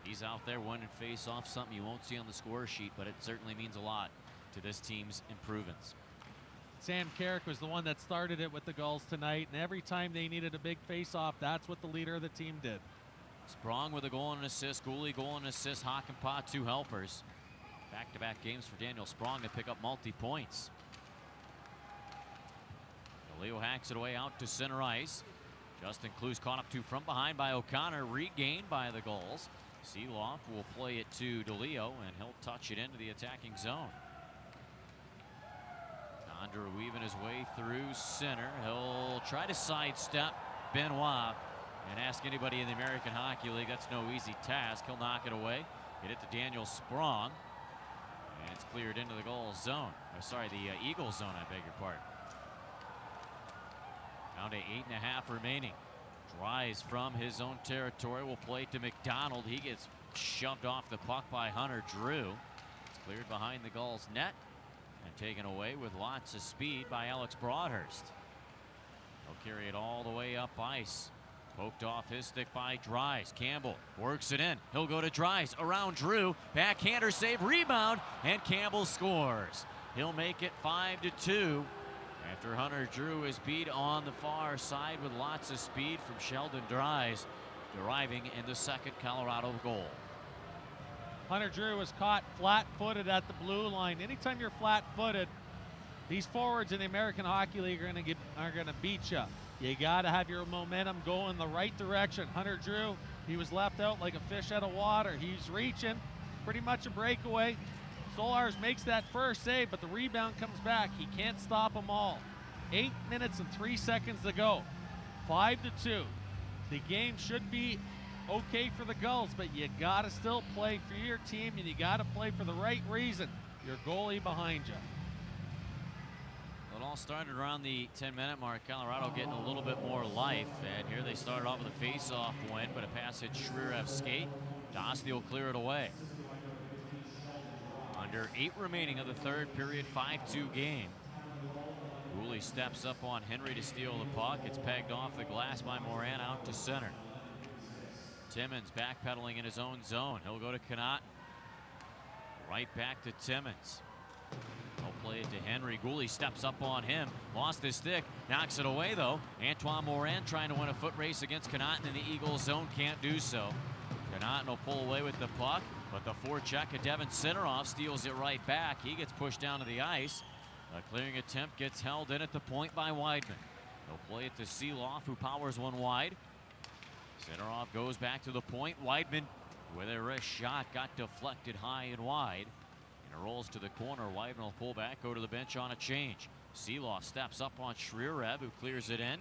He's out there winning face-off, something you won't see on the score sheet, but it certainly means a lot to this team's improvements. Sam Carrick was the one that started it with the Gulls tonight, and every time they needed a big face-off, that's what the leader of the team did. Sprong with a goal and an assist. Gooley goal and assist. Hakanpää 2 helpers. Back-to-back games for Daniel Sprong to pick up multi-points. Leo hacks it away out to center ice. Justin Kloos caught up to from behind by O'Connor, regained by the Gulls. Seeloff will play it to DeLeo, and he'll touch it into the attacking zone. Condor weaving his way through center. He'll try to sidestep Benoit, and ask anybody in the American Hockey League, that's no easy task. He'll knock it away. Get it to Daniel Sprong, and it's cleared into the Gulls zone. Oh, sorry, the Eagles zone, I beg your pardon. Down to 8.5 remaining. Dries from his own territory, will play to McDonald. He gets shoved off the puck by Hunter Drew. It's cleared behind the Gulls net and taken away with lots of speed by Alex Broadhurst. He'll carry it all the way up ice. Poked off his stick by Dries. Campbell works it in. He'll go to Dries, around Drew. Backhander save, rebound, and Campbell scores. He'll make it 5-2. After Hunter Drew is beat on the far side with lots of speed from Sheldon Dries. deriving in the second Colorado goal. Hunter Drew was caught flat-footed at the blue line. Anytime you're flat-footed, these forwards in the American Hockey League are going to beat you. You got to have your momentum go in the right direction. Hunter Drew, he was left out like a fish out of water. He's reaching, pretty much a breakaway. Solars makes that first save, but the rebound comes back. He can't stop them all. 8 minutes and 3 seconds to go. 5-2. The game should be okay for the Gulls, but you got to still play for your team, and you got to play for the right reason. Your goalie behind you. It all started around the 10-minute mark. Colorado getting a little bit more life, and here they started off with a face-off win, but a pass hit Shrierev's skate. Dostie will clear it away. Under 8 remaining of the third period, 5-2 game. Cooley steps up on Henry to steal the puck. It's pegged off the glass by Moran out to center. Timmins backpedaling in his own zone. He'll go to Connaughton. Right back to Timmins. He'll play it to Henry. Cooley steps up on him. Lost his stick. Knocks it away though. Antoine Moran trying to win a foot race against Connaughton in the Eagles zone. Can't do so. Connaughton will pull away with the puck, but the forecheck of Devin Sinneroff steals it right back. He gets pushed down to the ice. A clearing attempt gets held in at the point by Weidman. He'll play it to Seeloff, who powers one wide. Sinneroff goes back to the point. Weidman with a wrist shot got deflected high and wide. And it rolls to the corner. Weidman will pull back, go to the bench on a change. Seeloff steps up on Shrierev, who clears it in.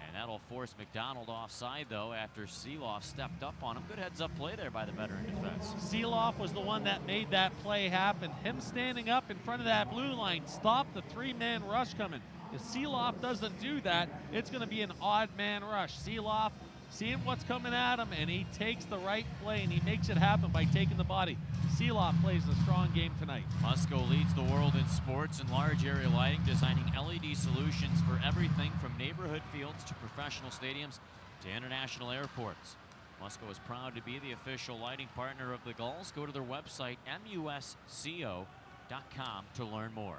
And that'll force McDonald offside, though, after Seeloff stepped up on him. Good heads-up play there by the veteran defense. Seeloff was the one that made that play happen. Him standing up in front of that blue line stopped the 3-man rush coming. If Seeloff doesn't do that, it's going to be an odd-man rush. Seeloff seeing what's coming at him, and he takes the right play, and he makes it happen by taking the body. Seeloff plays a strong game tonight. Musco leads the world in sports and large area lighting, designing LED solutions for everything from neighborhood fields to professional stadiums to international airports. Musco is proud to be the official lighting partner of the Gulls. Go to their website, musco.com, to learn more.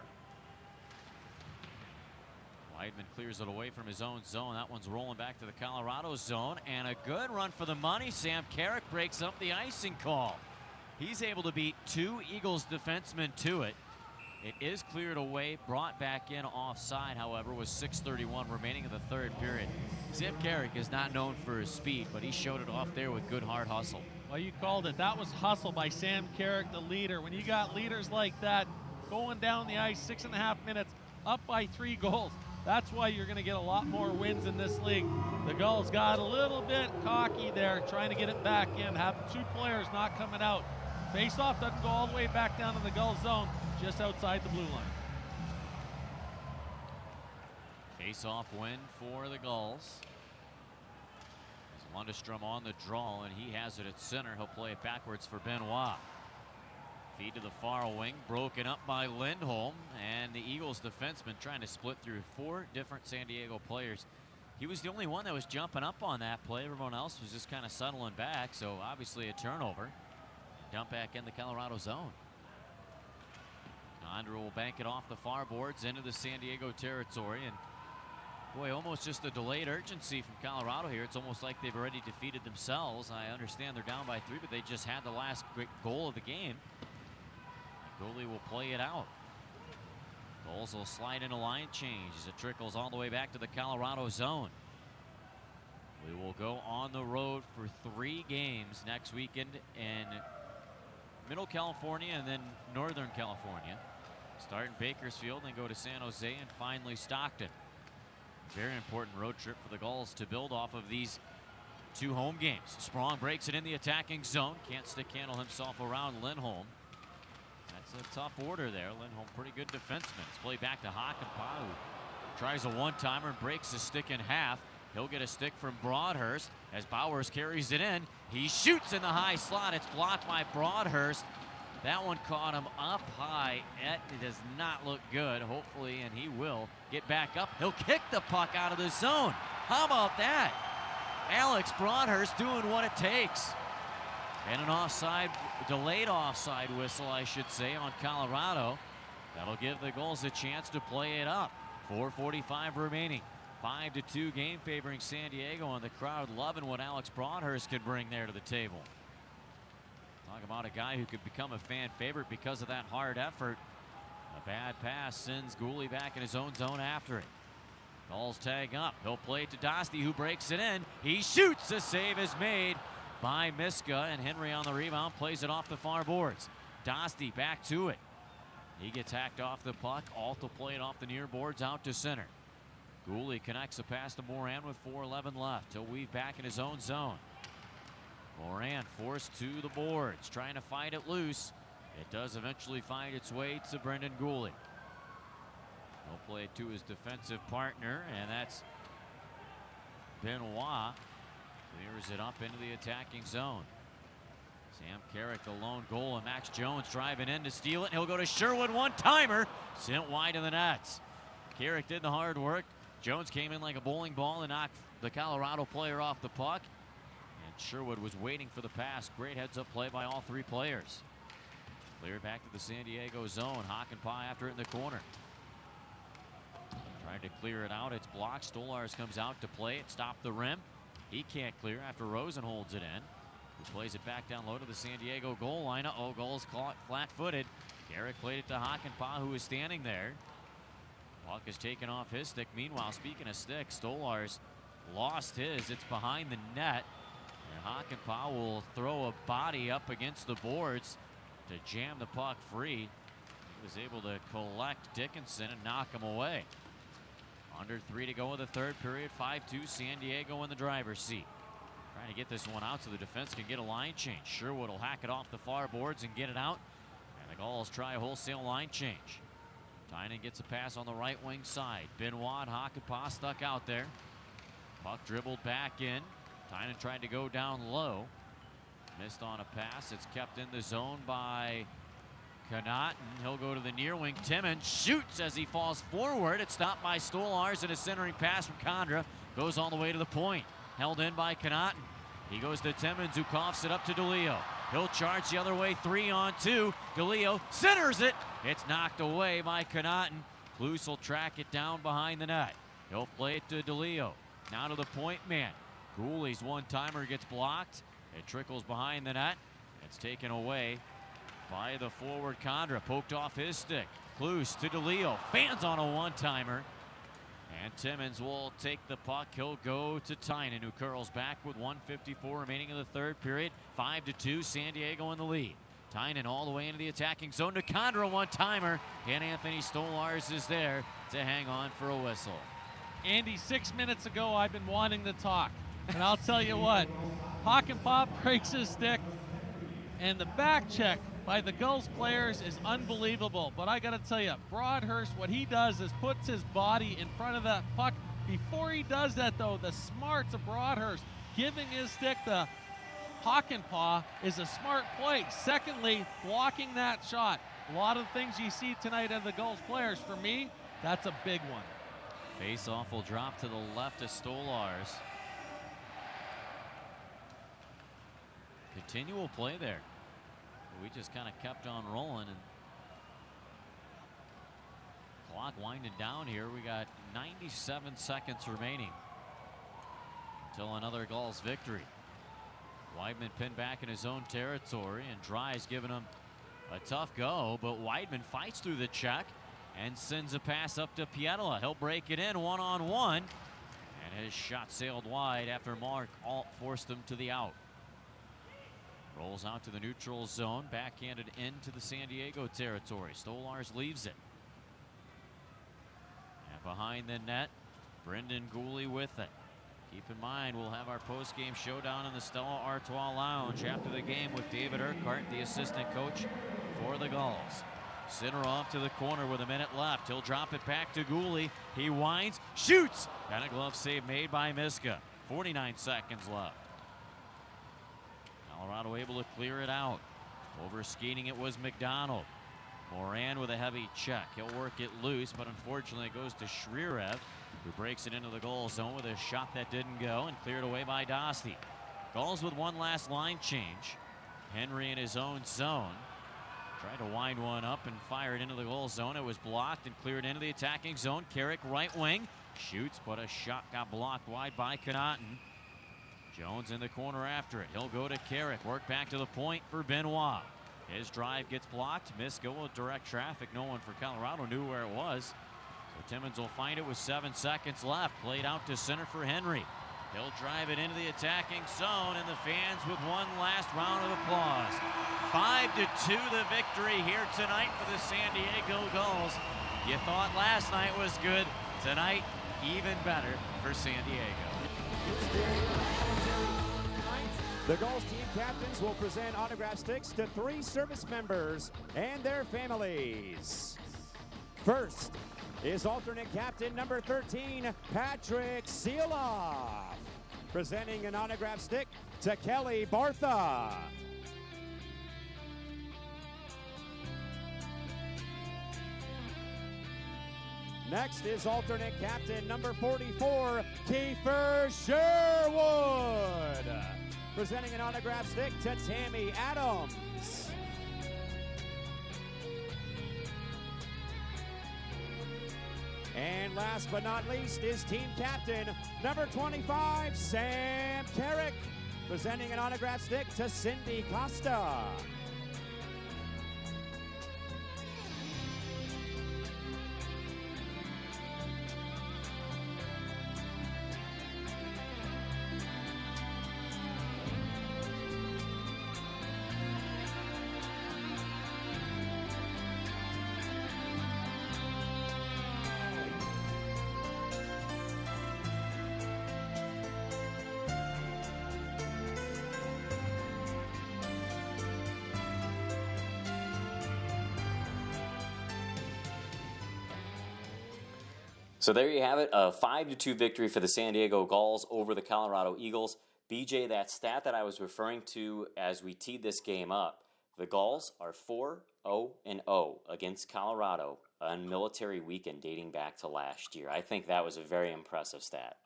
Weidman clears it away from his own zone. That one's rolling back to the Colorado zone, and a good run for the money. Sam Carrick breaks up the icing call. He's able to beat 2 Eagles defensemen to it. It is cleared away, brought back in offside, however, with 6:31 remaining in the third period. Sam Carrick is not known for his speed, but he showed it off there with good hard hustle. Well, you called it. That was hustle by Sam Carrick, the leader. When you got leaders like that going down the ice, 6.5 minutes, up by 3 goals, that's why you're going to get a lot more wins in this league. The Gulls got a little bit cocky there, trying to get it back in, have 2 players not coming out. Face-off doesn't go all the way back down in the Gulls zone, just outside the blue line. Face-off win for the Gulls. Lundestrom on the draw, and he has it at center. He'll play it backwards for Benoit. Feed to the far wing, broken up by Lindholm, and the Eagles defenseman trying to split through 4 different San Diego players. He was the only one that was jumping up on that play. Everyone else was just kind of settling back, so obviously a turnover. Dump back in the Colorado zone. Condra will bank it off the far boards into the San Diego territory, and boy, almost just a delayed urgency from Colorado here. It's almost like they've already defeated themselves. I understand they're down by 3, but they just had the last great goal of the game. Goalie will play it out. Gulls will slide in a line change as it trickles all the way back to the Colorado zone. We will go on the road for 3 games next weekend in Middle California and then Northern California. Start in Bakersfield, then go to San Jose and finally Stockton. Very important road trip for the Gulls to build off of these 2 home games. Sprong breaks it in the attacking zone. Can't stick handle himself around Lindholm. That's a tough order there. Lindholm, pretty good defenseman. It's played back to Hakanpää, who tries a one-timer and breaks his stick in half. He'll get a stick from Broadhurst as Bowers carries it in. He shoots in the high slot. It's blocked by Broadhurst. That one caught him up high. It does not look good, hopefully, and he will get back up. He'll kick the puck out of the zone. How about that? Alex Broadhurst doing what it takes. And an offside, delayed offside whistle, I should say, on Colorado. That'll give the Gulls a chance to play it up. 4:45 remaining. 5-2 game favoring San Diego, and the crowd loving what Alex Broadhurst could bring there to the table. Talk about a guy who could become a fan favorite because of that hard effort. A bad pass sends Gully back in his own zone after it. Gulls tag up. He'll play it to Dosty, who breaks it in. He shoots. A save is made by Miska, and Henry on the rebound plays it off the far boards. Dosty back to it. He gets hacked off the puck. Alt will play it off the near boards out to center. Gully connects a pass to Moran with 4:11 left. He'll weave back in his own zone. Moran forced to the boards, trying to fight it loose. It does eventually find its way to Brendan Gully. He'll play it to his defensive partner, and that's Benoit. Clears it up into the attacking zone. Sam Carrick, the lone goal, and Max Jones driving in to steal it. He'll go to Sherwood, one-timer, sent wide of the nets. Carrick did the hard work. Jones came in like a bowling ball and knocked the Colorado player off the puck. And Sherwood was waiting for the pass. Great heads-up play by all three players. Cleared back to the San Diego zone. Hakanpää after it in the corner. Tried to clear it out. It's blocked. Stolars comes out to play it. Stop the rim. He can't clear after Rosen holds it in. He plays it back down low to the San Diego goal line. Uh-oh, Gulls caught flat-footed. Garrick played it to Hakanpää, who is standing there. Puck is taken off his stick. Meanwhile, speaking of stick, Stolars lost his. It's behind the net. And Hakanpää will throw a body up against the boards to jam the puck free. He was able to collect Dickinson and knock him away. Under 3 to go in the third period. 5-2 San Diego in the driver's seat. Trying to get this one out so the defense can get a line change. Sherwood will hack it off the far boards and get it out. And the Gulls try a wholesale line change. Tynan gets a pass on the right wing side. Benoit, Hakanpää stuck out there. Puck dribbled back in. Tynan tried to go down low. Missed on a pass. It's kept in the zone by Connaughton. He'll go to the near wing. Timmins shoots as he falls forward. It's stopped by Stolars, and a centering pass from Condra goes all the way to the point. Held in by Connaughton. He goes to Timmins, who coughs it up to DeLeo. He'll charge the other way, 3-on-2. DeLeo centers it. It's knocked away by Connaughton. Klus will track it down behind the net. He'll play it to DeLeo. Now to the point man. Gully's one-timer gets blocked. It trickles behind the net. It's taken away by the forward Condra. Poked off his stick. Klus to DeLeo. Fans on a one-timer. And Timmins will take the puck. He'll go to Tynan, who curls back with 1:54 remaining in the third period. 5-2, San Diego in the lead. Tynan all the way into the attacking zone to Condra, one-timer. And Anthony Stolars is there to hang on for a whistle. Andy, 6 minutes ago, I've been wanting to talk. And I'll tell you what, Hakanpää breaks his stick, and the back check by the Gulls players is unbelievable. But I got to tell you, Broadhurst, what he does is puts his body in front of that puck. Before he does that, though, the smarts of Broadhurst giving his stick to Hakanpää is a smart play. Secondly, blocking that shot. A lot of things you see tonight of the Gulls players, for me, that's a big one. Face-off will drop to the left of Stolars. Continual play there. We just kind of kept on rolling, and clock winding down here. We got 97 seconds remaining until another Gulls victory. Weidman pinned back in his own territory, and Dry's giving him a tough go, but Weidman fights through the check and sends a pass up to Pietila. He'll break it in one-on-one, and his shot sailed wide after Mark Alt forced him to the out. Rolls out to the neutral zone, backhanded into the San Diego territory. Stolars leaves it. And behind the net, Brendan Gully with it. Keep in mind, we'll have our post-game showdown in the Stella Artois Lounge after the game with David Urquhart, the assistant coach for the Gulls. Center off to the corner with a minute left. He'll drop it back to Gully. He winds, shoots, and a glove save made by Miska. 49 seconds left. Colorado able to clear it out. Over skating it was McDonald. Moran with a heavy check. He'll work it loose, but unfortunately it goes to Shrirev, who breaks it into the goal zone with a shot that didn't go and cleared away by Dosty. Gulls with one last line change. Henry in his own zone. Tried to wind one up and fire it into the goal zone. It was blocked and cleared into the attacking zone. Carrick right wing. shoots, but a shot got blocked wide by Connaughton. Jones in the corner after it. He'll go to Carrick. Work back to the point for Benoit. His drive gets blocked. Missed goal with direct traffic. No one for Colorado knew where it was. So Timmins will find it with 7 seconds left. Played out to center for Henry. He'll drive it into the attacking zone, and the fans with one last round of applause. 5-2 the victory here tonight for the San Diego Gulls. You thought last night was good. Tonight, even better for San Diego. The Gulls team captains will present autograph sticks to 3 service members and their families. First is alternate captain number 13, Patrick Seeloff, presenting an autograph stick to Kelly Bartha. Next is alternate captain number 44, Kiefer Sherwood, presenting an autograph stick to Tammy Adams. And last but not least is team captain number 25, Sam Carrick, presenting an autograph stick to Cindy Costa. So there you have it, a 5-2 victory for the San Diego Gulls over the Colorado Eagles. BJ, that stat that I was referring to as we teed this game up, the Gulls are 4-0-0 against Colorado on military weekend dating back to last year. I think that was a very impressive stat.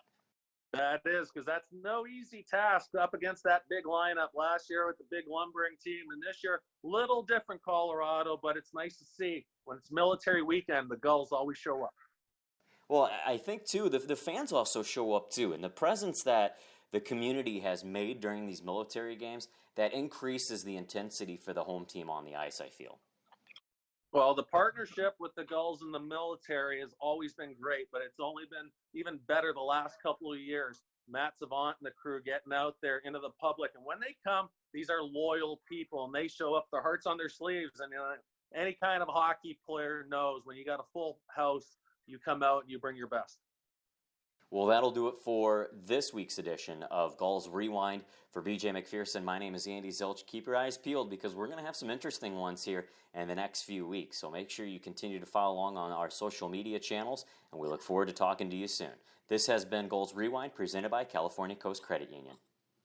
That is, because that's no easy task up against that big lineup last year with the big lumbering team. And this year, little different Colorado, but it's nice to see when it's military weekend, the Gulls always show up. Well, I think, too, the fans also show up, too. And the presence that the community has made during these military games, that increases the intensity for the home team on the ice, I feel. Well, the partnership with the Gulls and the military has always been great, but it's only been even better the last couple of years. Matt Savant and the crew getting out there into the public. And when they come, these are loyal people, and they show up, their hearts on their sleeves. And any kind of hockey player knows when you got a full house, you come out and you bring your best. Well, that'll do it for this week's edition of Gulls Rewind. For BJ McPherson, my name is Andy Zilch. Keep your eyes peeled because we're going to have some interesting ones here in the next few weeks. So make sure you continue to follow along on our social media channels, and we look forward to talking to you soon. This has been Gulls Rewind presented by California Coast Credit Union.